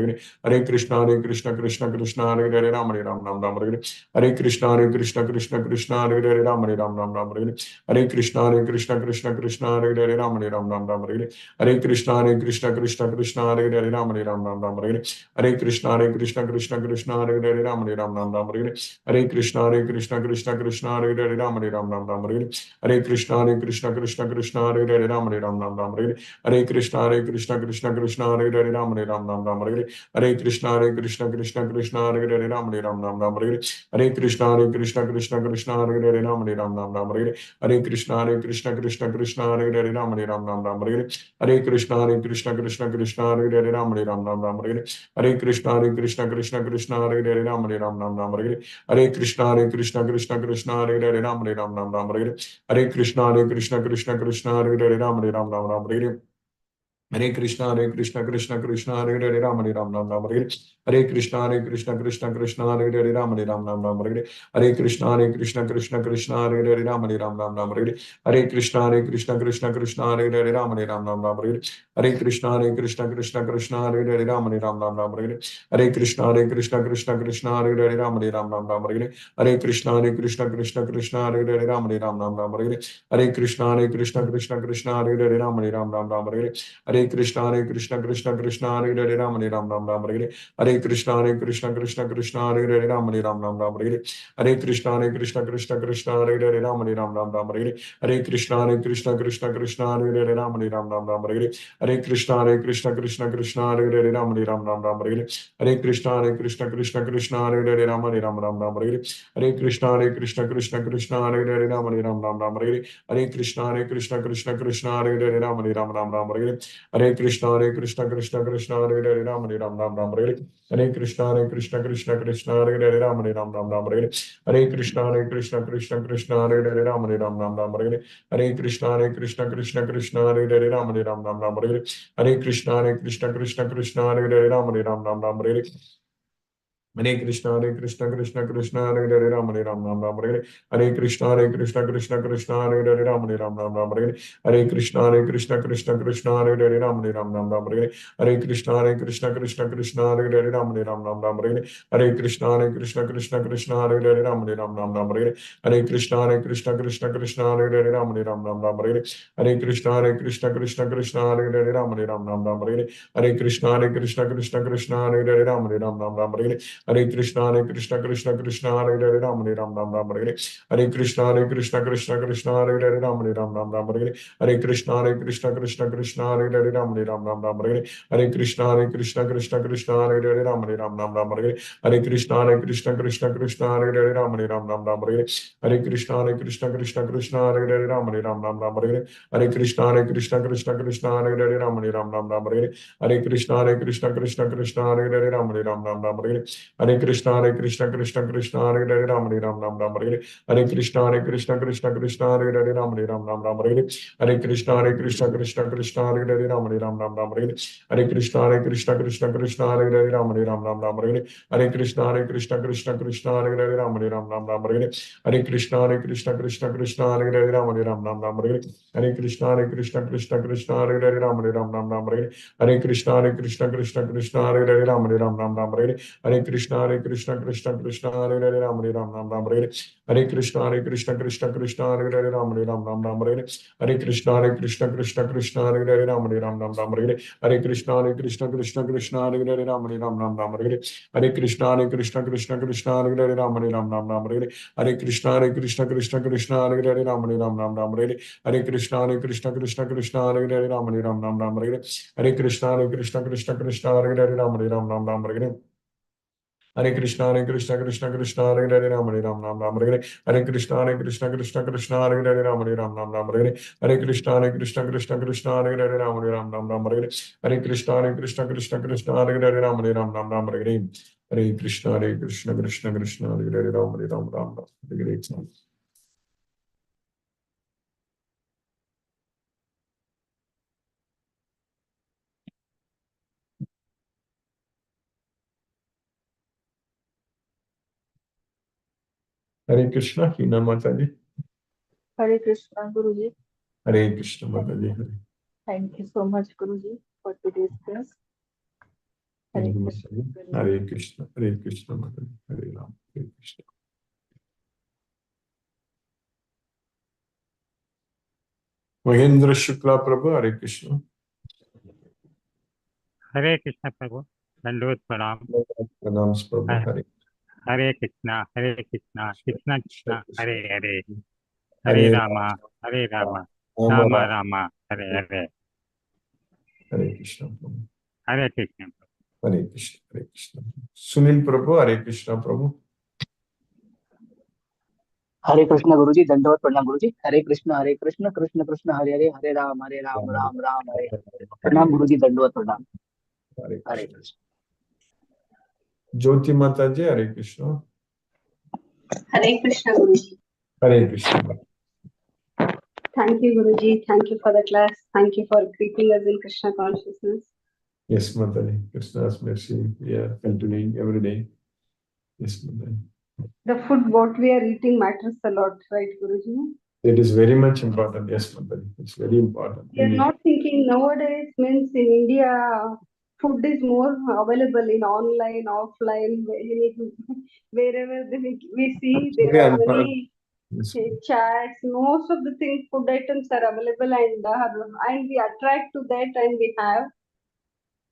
Hare Krishna, Hare Krishna, Krishna Krishna, Hare Ram, Hare Ram, Ram Ram, Hare Krishna, Hare Krishna, Krishna Krishna, Hare Ram, Hare Ram, Ram Ram, Hare Krishna, Hare Krishna, Krishna Krishna, Hare Ram, Hare Ram, Ram Ram, Hare Krishna, Hare Krishna, Krishna Krishna, Hare Ram, Hare Ram, Ram Ram, Hare Hare Krishna Krishna Krishna Hare Hare Hare Ram Ram Ram Hare Hare Hare Krishna Krishna Krishna Hare Hare Ram Ram Ram Hare Hare Hare Krishna Krishna Krishna Hare Hare Ram Ram Ram Hare Hare Krishna Krishna Krishna Hare Hare Ram Ram Ram Hare Hare Krishna Krishna Krishna Krishna Hare Hare Ram Ram Ram Hare Hare Krishna Krishna Krishna Krishna Hare Hare Ram Ram Hare Hare Krishna Krishna Krishna Krishna Hare Hare Ram Ram Hare Hare Krishna Krishna Krishna Krishna Hare Hare Ram Ram Hare Hare Krishna Krishna Krishna Hare Hare Ram Ram Hare Hare Krishna Krishna Krishna Krishna Hare Hare Ram Ram Hare Hare Krishna Krishna Krishna Krishna Hare Hare Ram Ram Hare Hare Krishna Krishna Krishna Hare Hare Ram Ram Hare Hare Krishna Krishna Krishna Krishna Hare Hare Ram Ram Hare Hare Krishna Krishna Krishna Krishna Hare Hare Ram Ram Hare Hare Krishna Krishna Krishna Krishna Hare Hare Ram Ram Hare Hare Krishna Krishna Krishna Krishna Hare Hare Ram Ram Hare Hare Krishna Krishna Krishna Krishna Hare Hare Ram Ram Hare Hare Krishna Krishna Krishna Krishna Hare Hare Ram Ram Hare Hare Krishna Krishna Krishna Krishna Hare Hare Ram Ram Hare Hare Krishna Krishna Krishna Hare Hare Ram Ram Hare Hare Krishna Krishna Krishna Krishna Hare Hare Ram Ram Hare Hare Krishna Krishna Krishna Krishna Hare Hare Ram Ram Hare Hare Krishna Krishna Krishna Krishna Hare Hare Ram Ram Hare Hare Krishna Krishna Krishna Krishna Hare Hare Ram Ram Hare Hare Krishna Krishna Krishna Krishna Hare Hare Ram Ram Hare Hare Krishna Krishna Krishna Krishna Hare Hare Ram Ram Hare Hare Krishna Krishna Krishna Krishna Hare Hare Ram Hare Hare Krishna Krishna Krishna Hare Hare Ram Hare Hare Krishna Krishna Krishna Hare Hare Ram Ram Hare Hare Krishna Krishna Krishna Krishna Hare Hare Ram Ram Hare Hare Krishna Krishna Krishna Krishna Hare Hare Ram Ram Hare Hare Krishna Krishna Krishna Krishna Hare Hare Ram Hare Hare Krishna Krishna Krishna Hare Hare Ram Hare Hare Krishna Krishna Krishna Hare Hare Ram Ram Hare Hare Krishna Krishna Krishna Hare Hare Ram Ram Hare Hare Krishna Krishna Krishna Hare Hare Ram Ram Hare Hare Krishna Krishna Krishna Hare Hare Ram Ram Hare Hare Krishna Krishna Krishna Hare Hare Ram Ram Hare Hare Krishna Krishna Krishna Hare Hare Ram Ram Hare Hare Krishna Krishna Krishna Hare Hare Ram Ram Hare Hare Krishna Krishna Hare Hare Ram Hare Hare Krishna Krishna Hare Hare Ram Ram Hare Hare Krishna Krishna Krishna Hare Hare Ram Ram Hare Hare Krishna Krishna Hare Hare Ram Ram Hare Hare Krishna Krishna Krishna Hare Hare Ram Ram Hare Hare Krishna Krishna Hare Hare Ram Ram Hare Hare Krishna Krishna Krishna Hare Hare Ram Ram Hare Hare Krishna Krishna Hare Hare Ram Ram Hare Hare Krishna Krishna Hare Hare Ram Ram Hare Hare Krishna Krishna Hare Hare Ram Ram Hare Hare Krishna Krishna Hare Hare Ram Ram Hare Hare Krishna Krishna Hare Hare Ram Ram Hare Hare Krishna Krishna Hare Hare Ram Ram Hare Hare Krishna Krishna Hare Hare Ram Ram Hare Hare Krishna Krishna Hare Hare Ram Ram Hare Hare Krishna Krishna Hare Hare Ram Ram Hare Hare Krishna Krishna Hare Hare Ram Ram Hare Hare Krishna Krishna Hare Hare Ram Ram Hare Hare Krishna Krishna Hare Hare Ram Ram Hare Hare Krishna Krishna Hare Hare Ram Ram Hare Hare Krishna Krishna Hare Hare Ram Ram Hare Hare Krishna Krishna Hare Hare Ram Ram Hare Hare Krishna Krishna Hare Hare Ram Ram Hare Hare Krishna Krishna Hare Hare Ram Ram Hare Hare Krishna Hare Hare Ram Hare Krishna Hare Hare Ram Hare Krishna Hare Hare Ram Hare Krishna Hare Hare Ram Hare Krishna Hare Hare Ram Hare Hare Krishna, Hina Mataji. Hare Krishna, Guruji. Hare Krishna Mataji. Thank you so much, Guruji, for today's class. Hare Krishna. Hare Krishna. Hare Krishna Mataji. Hare Ram. Hare Krishna. Mahendra Shukla Prabhu. Hare Krishna. Hare Krishna Prabhu. दंडवत प्रणाम। Pranams Prabhu. Hare हरे कृष्णा कृष्णा कृष्णा हरे हरे, हरे Hare Rama Rama, Rama Rama Rama Hare Hare, Hare Krishna Prabhu. हरे Krishna. Hare Krishna, Hare Krishna. Sunil Prabhu, Hare Krishna Prabhu. हरे कृष्ण गुरुजी, दंडवत प्रणाम गुरुजी। हरे कृष्ण कृष्ण कृष्ण हरे हरे, हरे राम राम राम हरे हरे। प्रणाम गुरुजी, दंडवत प्रणाम। Hare Hare Krishna. Krishna. Jyoti Mataji, Hare Krishna. Hare Krishna Guruji. Hare Krishna. Thank you Guruji. Thank you for the class. Thank you for keeping us in Krishna consciousness. Yes, Mataji. Krishna's mercy. We are continuing every day. Yes, Mataji. The food what we are eating matters a lot, right Guruji? It is very much important. Yes, Mataji. It's very important. We are not thinking nowadays means in India food is more available in online, offline, wherever we see there are many Yes. chats. Most of the things, food items are available and we attract to that and we have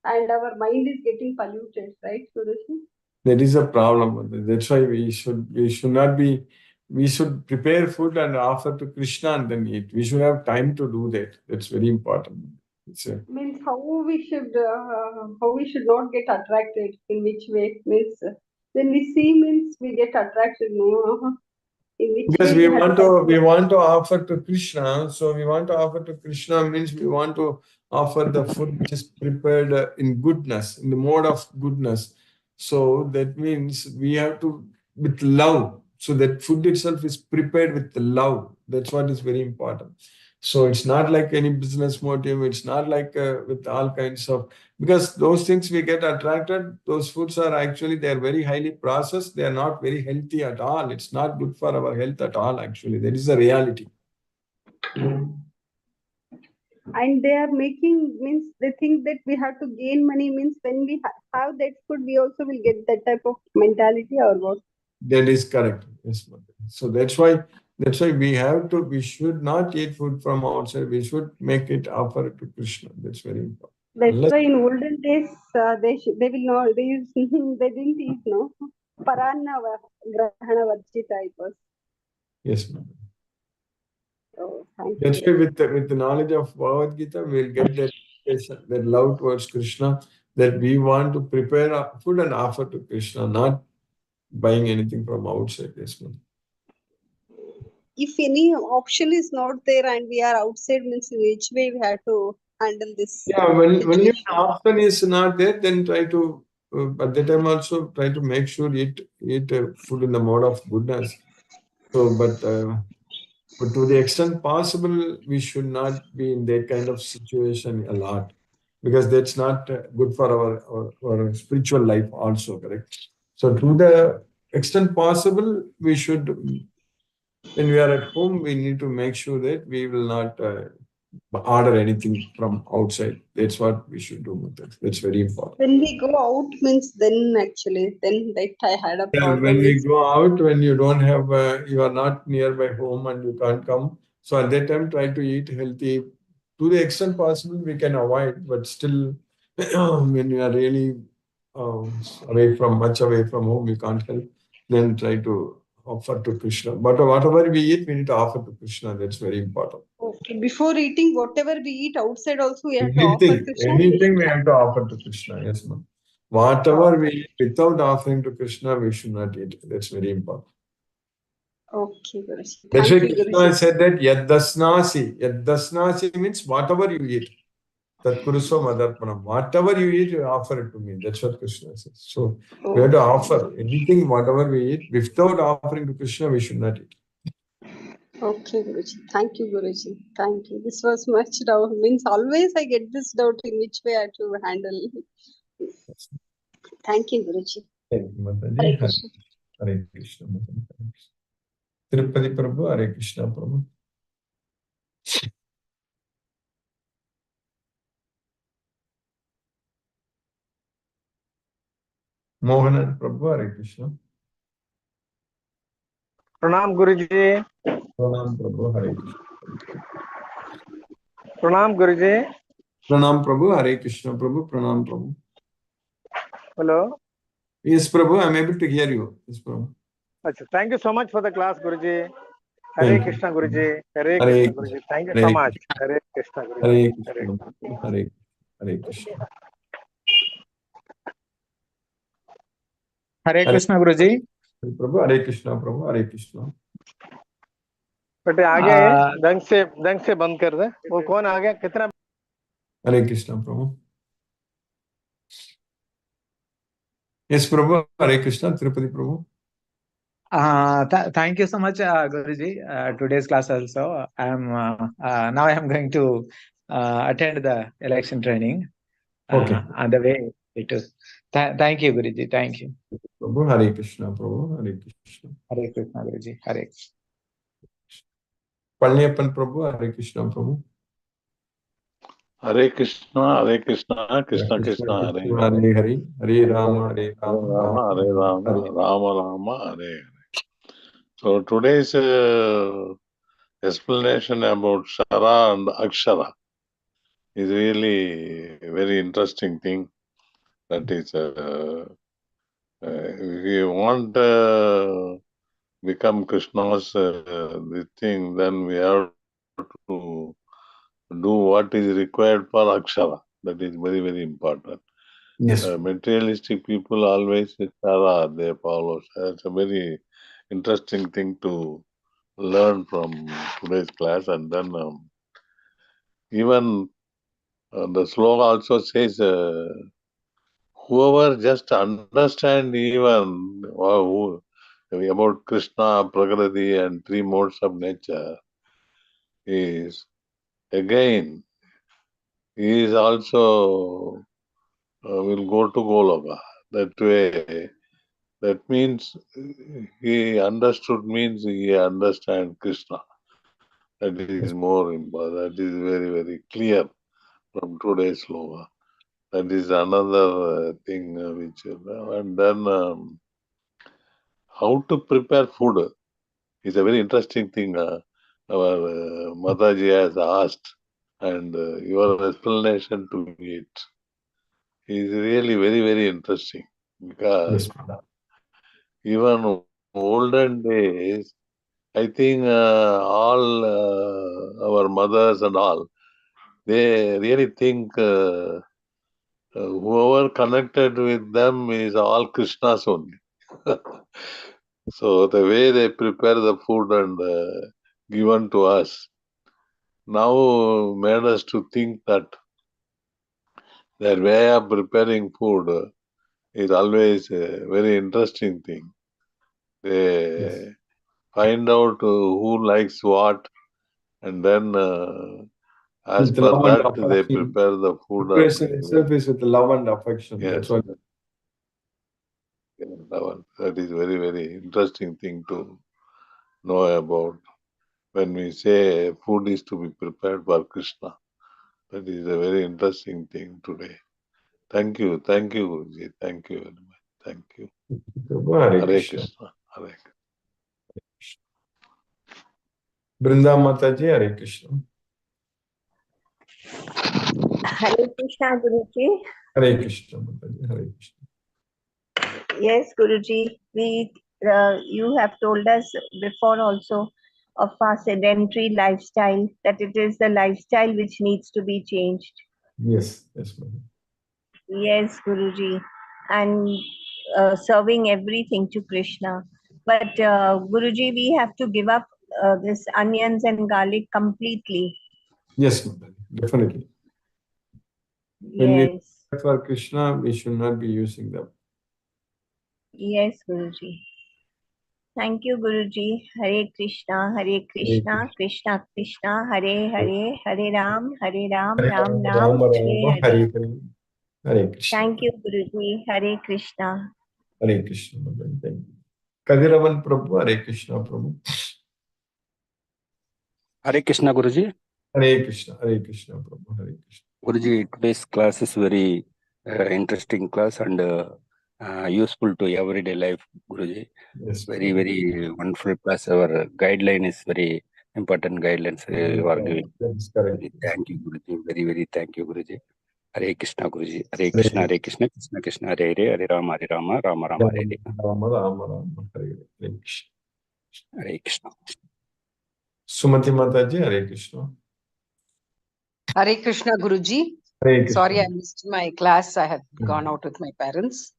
and our mind is getting polluted, right, Guruji? That is a problem. Mataji. That's why we should not be. We should prepare food and offer to Krishna and then eat. We should have time to do that. That's very important. It's a, Means how we should not get attracted, in which way means when we see means we get attracted, no? In which because way we have to we control. want to offer to Krishna. So we want to offer to Krishna means we want to offer the food which is prepared in goodness, in the mode of goodness. So that means we have to with love. So that food itself is prepared with love. That's what is very important. So it's not like any business motive. It's not like with all kinds of, because those things we get attracted, those foods are actually, they're very highly processed. They are not very healthy at all. It's not good for our health at all, actually. That is the reality. And they are making means they think that we have to gain money means when we have that food we also will get that type of mentality or what? That is correct. Yes, Mother. So that's why we should not eat food from outside. We should make it offer to Krishna. That's very important. That's Unless, why in olden days they will not they use they didn't eat no parana grahana varjita it was. yes, Mother. So thank you That's why Guruji. with the knowledge of Bhagavad Gita, we'll get that education, that love towards Krishna, that we want to prepare our food and offer to Krishna, not buying anything from outside. Yes, ma'am. If any option is not there and we are outside means in which way we have to handle this Yeah, when only situation. an option is not there, then try to at that time also try to make sure eat food in the mode of goodness. So, but to the extent possible, we should not be in that kind of situation a lot, because that's not good for our spiritual life also, correct? So to the extent possible, we should, when we are at home, we need to make sure that we will not order anything from outside. That's what we should do with it. That's very important. When we go out means then actually then that I had a Yeah, problem when we means go out, when you don't have, you are not nearby home and you can't come. So at that time, try to eat healthy. To the extent possible, we can avoid, but still, when you are really much away from home, you can't help, then try to offer to Krishna. But whatever we eat, we need to offer to Krishna. That's very important. okay. Before eating whatever we eat outside also we have to offer Anything, Krishna. anything we have to offer to Krishna. Yes, ma'am. Whatever we eat without offering to Krishna, we should not eat. That's very important. Okay, Guruji. That's Thank why you, Krishna Guruji. said that yadasnasi. Yadasnasi means whatever you eat. Tat kurusva madarpanam. Whatever you eat, you offer it to me. That's what Krishna says. So we have to offer anything, whatever we eat, without offering to Krishna, we should not eat. Okay, Guruji. Thank you, Guruji. Thank you. This was much doubt. Means always I get this doubt in which way I have to handle. Thank you, Guruji. Thank you, Hare Mataji. Krishna. Hare Krishna. Mataji. Hare Krishna. Tirupati Prabhu, Hare Krishna Prabhu. Mohanan Prabhu, Hare Krishna. प्रणाम गुरुजी। Pranam Prabhu, Hare Krishna. प्रणाम गुरुजी। Pranam Prabhu, Hare Krishna Prabhu, Pranam Prabhu. Hello. Yes, Prabhu, I'm able to hear you. Yes, Prabhu. Achha, thank you so much for the class, Guruji. Hare Thank you. Krishna, Guruji. Hare Hare Krishna, Krishna. Guruji. Thank you so Hare much. Krishna. Hare Krishna, Guruji. Hare Hare Krishna. Hare Hare Krishna. Hare Hare Krishna Guruji. Prabhu. Hare Krishna, Prabhu. Hare Krishna. But आगे ढंग से बंद कर दे. वो कौन आ गया? कितना? Hare Krishna, Prabhu. Yes, Prabhu. Hare Krishna. Tirupati, Prabhu. Thank you so much, Guruji. Today's class also. Now I am going to attend the election training. Okay. On the way. Thank you, Guruji. Thank you. Prabhu. Hare Krishna, Prabhu. Hare Krishna. Hare Krishna, Guruji. Hare Krishna. Palniappan, Prabhu. Hare Krishna, Prabhu. Hare Krishna, Krishna Krishna, Hare Hare. Hare Hare. Hare Rama, Hare Hare Rama, Rama, Hare Rama, Hare. Rama Rama, Hare Hare. So today's explanation about Shara and Akshara is really a very interesting thing. That is, if you want become Krishna's this thing, then we have to do what is required for Akshara. That is very, very important. Yes. Materialistic people always Shara, they follow. It's a very interesting thing to learn from today's class. And then even the sloka also says, whoever just understand even about Krishna, Prakriti and three modes of nature is again, he is also will go to Goloka. That way, that means he understood means he understand Krishna. That is more important. That is very, very clear from today's sloka. That is another thing which, and then how to prepare food is a very interesting thing. Our Mataji has asked, and your explanation to it is really very, very interesting because even olden days, I think all our mothers and all, they really think whoever connected with them is all Krishna's only. So the way they prepare the food and given to us now made us to think that their way of preparing food is always a very interesting thing. They find out who likes what, and then as With per love and that they affection. prepare the food. Preparation itself is with love and affection. Yes. That's what. That is very, very interesting thing to know about. When we say food is to be prepared for Krishna, that is a very interesting thing today. Thank you, Guruji. Thank you very much. Thank you. Hare Krishna. Hare Krishna. Brinda Mataji, Hare Krishna. Hare Krishna, Guruji. Hare Krishna, Mataji. Hare Krishna. Yes, Guruji. You have told us before also of our sedentary lifestyle, that it is the lifestyle which needs to be changed. Yes, yes, madam. Yes, Guruji. And serving everything to Krishna. But Guruji, we have to give up this onions and garlic completely. Yes, madam. Definitely. When we Yes. pray for Krishna, we should not be using them. Yes, Guruji. Thank you, Guruji. Hare Krishna, Krishna Krishna, Hare Hare, Hare Ram, Ram Ram, Hare Hare. Hare Krishna. Thank you, Guruji. Hare Krishna. Hare Krishna, madam. Thank you. Kadiravan Prabhu, Hare Krishna, Prabhu. Hare Krishna, Guruji. Hare Krishna, Prabhu. Hare Krishna. Guruji, today's class is very interesting class and useful to everyday life, Guruji. Yes, very, very wonderful class. Our guideline is very important guidelines you are giving. That is correct. Thank you, Guruji. Very, very thank you, Guruji. Hare Krishna Guruji. Hare Krishna, Hare Krishna, Krishna Krishna, Hare Hare, Hare Rama, Rama Rama, Hare Hare. Rama Rama Rama, Hare Hare. Hare Krishna. Sumati Mataji, Hare Krishna. Hare Krishna Guruji. Hare Krishna. Sorry, I missed my class. I had gone out with my parents.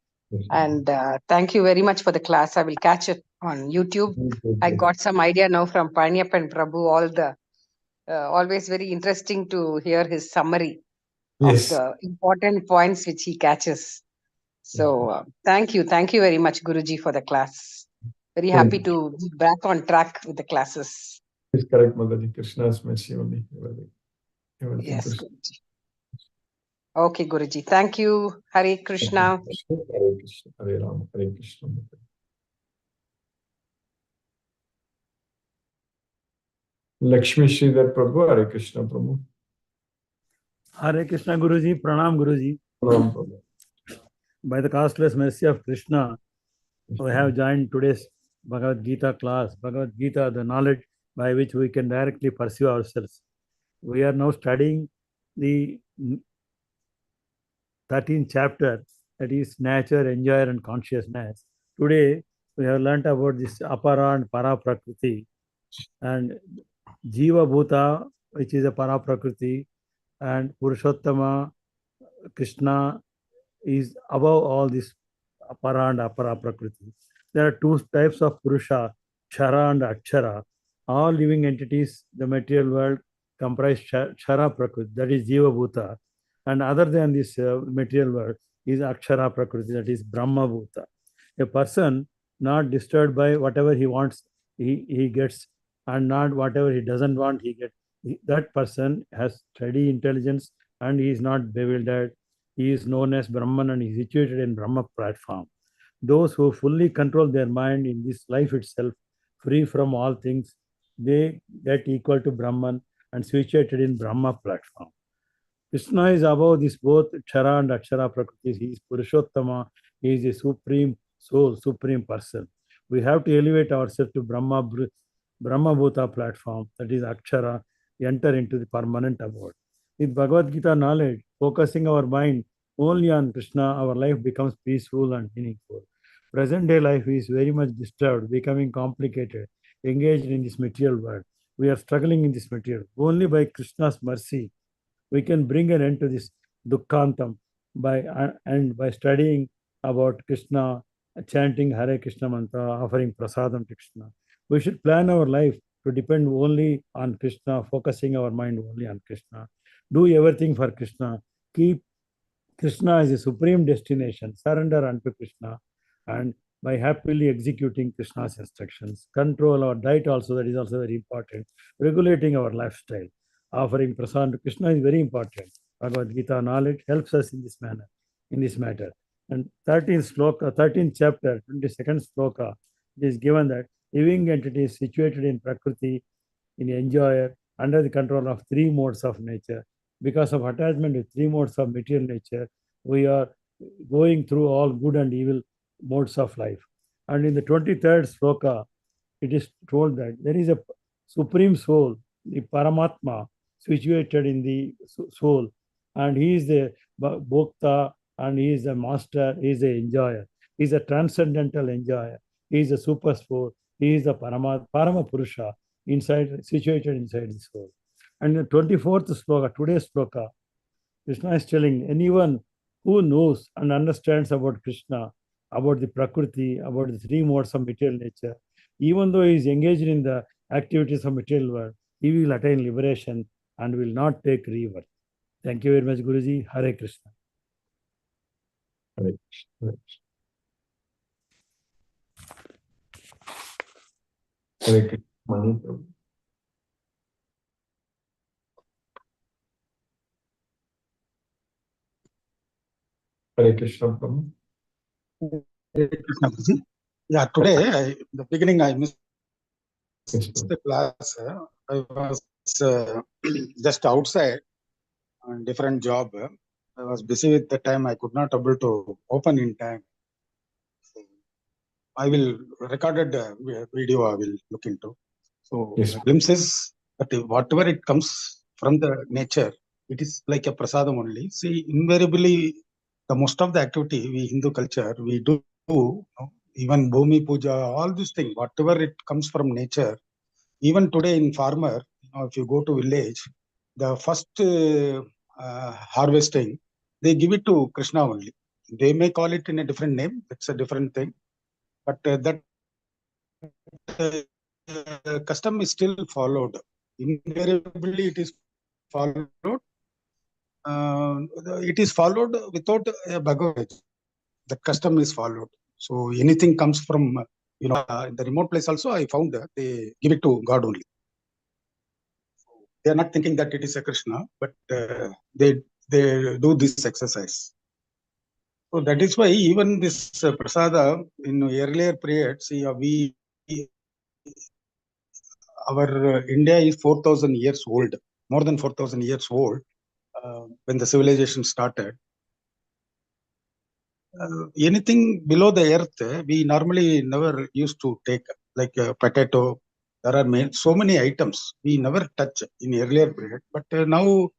And thank you very much for the class. I will catch it on YouTube. I got some idea now from Panyap and Prabhu. All the always very interesting to hear his summary of the important points which he catches. So thank you very much, Guruji, for the class. Very happy to be back on track with the classes. It's correct, Mataji. Krishna's mercy only. Yes, Guruji. Okay, Guruji. Thank you. Hare Krishna. Hare Krishna. Hare Rama. Hare Krishna. Lakshmi Sridhar Prabhu. Hare Krishna Prabhu. Hare Krishna Guruji. Pranam Guruji. Pranam Prabhu. By the costless mercy of Krishna, we have joined today's Bhagavad Gita class. Bhagavad Gita, the knowledge by which we can directly pursue ourselves. We are now studying the 13th chapter, that is nature, enjoyer and consciousness. Today we have learnt about this apara and para prakriti, and jiva bhuta, which is a para prakriti, and purushottama Krishna is above all this apara and apara prakriti. There are two types of purusha, kshara and akshara. All living entities, the material world, comprise kshara prakriti, that is jiva bhuta. And other than this material world is akshara prakriti, that is brahma bhuta. A person not disturbed by whatever he wants, he gets, and not whatever he doesn't want, he gets. That person has steady intelligence and he is not bewildered. He is known as Brahman and is situated in Brahma platform. Those who fully control their mind in this life itself, free from all things, they get equal to Brahman and situated in Brahma platform. Krishna is above this both Kshara and Akshara Prakriti. He is Purushottama. He is a supreme soul, supreme person. We have to elevate ourselves to Brahma Bhuta platform, that is Akshara, enter into the permanent abode. With Bhagavad Gita knowledge, focusing our mind only on Krishna, our life becomes peaceful and meaningful. Present day life is very much disturbed, becoming complicated, engaged in this material world. We are struggling in this material. Only by Krishna's mercy, we can bring an end to this dukkhantam by studying about Krishna, chanting Hare Krishna mantra, offering prasadam to Krishna. We should plan our life to depend only on Krishna, focusing our mind only on Krishna. Do everything for Krishna. Keep Krishna as a supreme destination. Surrender unto Krishna, and by happily executing Krishna's instructions. Control our diet also, that is also very important. Regulating our lifestyle. Offering prasadam to Krishna is very important. Bhagavad Gita knowledge helps us in this manner, in this matter. And 13th chapter, 22nd sloka, it is given that living entities situated in Prakriti, in enjoyer, under the control of three modes of nature. Because of attachment to three modes of material nature, we are going through all good and evil modes of life. And in the 23rd sloka, it is told that there is a supreme soul, the Paramatma, situated in the soul, and he is the Bhokta, and he is the master, he is the enjoyer, he is a transcendental enjoyer, he is a super soul, he is the Parama Purusha, situated inside the soul. And the 24th sloka, today's sloka, Krishna is telling anyone who knows and understands about Krishna, about the Prakriti, about the three modes of material nature, even though he is engaged in the activities of material world, he will attain liberation and will not take rebirth. Thank you very much, Guruji. Hare Krishna. Hare Krishna. Hare Krishna. Mani Prabhu. Hare Krishna Prabhu. Hare Krishna Guruji. Yeah, today, in the beginning, I missed the class. I was just outside on different job. I was busy with the time. I could not able to open in time. So I will recorded video. I will look into. So glimpses, but whatever it comes from the nature, It is like a prasadam only. See, invariably, the most of the activity we Hindu culture we do, even Bhumi Puja, all these things, whatever it comes from nature. Even today in farmer, if you go to village, the first harvesting, they give it to Krishna only. They may call it in a different name. It's a different thing. But that custom is still followed. Invariably, it is followed. It is followed without a Bhagavad Gita. The custom is followed. So anything comes from, in the remote place also, I found that they give it to God only. They are not thinking that it is a Krishna, but they do this exercise. So that is why even this prasada in earlier periods, our India is 4,000 years old, more than 4,000 years old when the civilization started. Anything below the earth, we normally never used to take, like potato. There are so many items we never touch in earlier period. But now,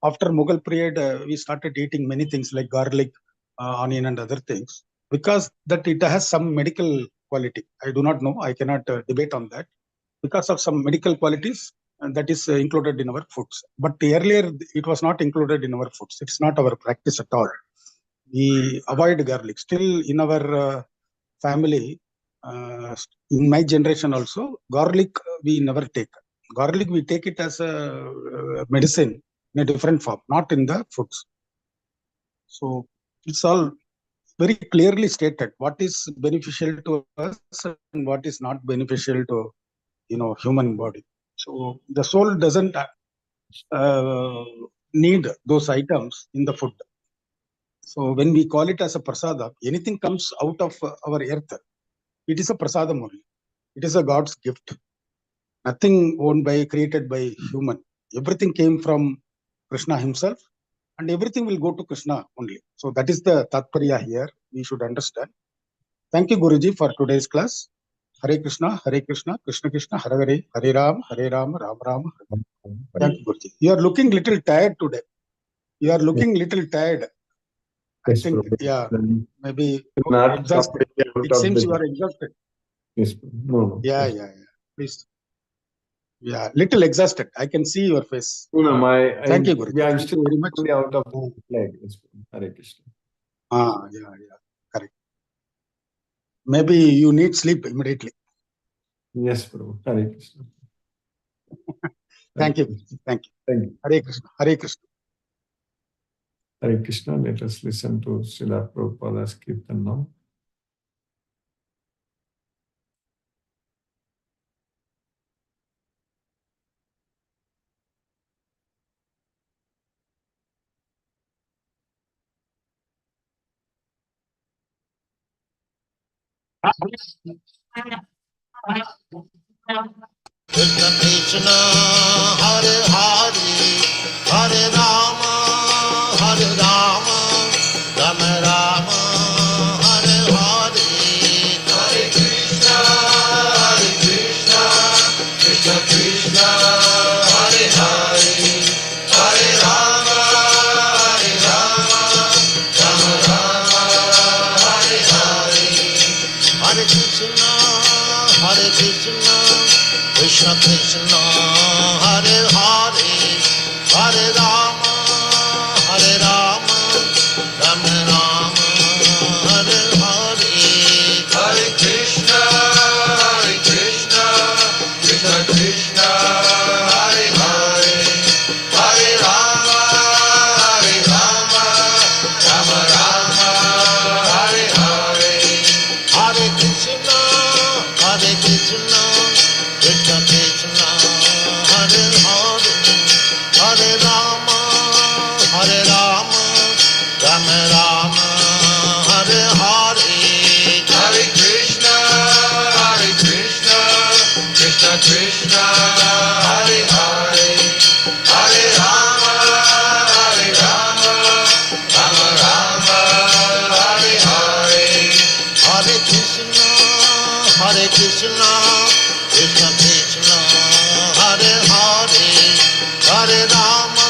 after Mughal period, we started eating many things like garlic, onion, and other things because that it has some medical quality. I do not know. I cannot debate on that. Because of some medical qualities, and that is included in our foods. But earlier, it was not included in our foods. It's not our practice at all. We avoid garlic. Still in our family, in my generation also, garlic we never take. Garlic we take it as a medicine in a different form, not in the foods. So it's all very clearly stated what is beneficial to us and what is not beneficial to human body. So the soul doesn't need those items in the food. So when we call it as a prasada, anything comes out of our earth, it is a prasadam only. It is a God's gift. Nothing owned by, created by human. Everything came from Krishna himself, and everything will go to Krishna only. So that is the tatparya here. We should understand. Thank you, Guruji, for today's class. Hare Krishna, Krishna Krishna, Hare Hare, Hare Ram, Ram Ram. Thank you, Guruji. You are looking little tired today. You are looking little tired. I think, yeah, maybe exhausted. It seems you are exhausted. Yes, no. Yeah. Please. Yeah, little exhausted. I can see your face. No, Thank you, Guruji. I'm Thank still you very much. out of leg. Hare Krishna. Yeah, correct. Maybe you need sleep immediately. Yes, Prabhu. Hare Krishna. Thank you. Hare Krishna. Hare Krishna. Hare Krishna. Let us listen to Srila Prabhupada's Kirtan now. Krishna Krishna Hare Hare Hare Rama Rama Rama Hare Hare Hare Krishna Krishna Krishna Hare Hare Hare Rama Rama Rama Hare Hare Hare Krishna Krishna Krishna Hare Hare Hare Rama Rama Rama Hare Hare Hare Krishna Krishna Krishna Hare Hare Hare Rama Rama Rama Hare Hare Hare Krishna Krishna Krishna Hare Hare Hare Rama Rama Rama Hare Hare Hare Krishna Krishna Krishna Hare Hare Hare Rama Rama Rama Hare Hare Hare Krishna Krishna Krishna Hare Hare Hare Rama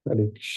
Hare Krishna.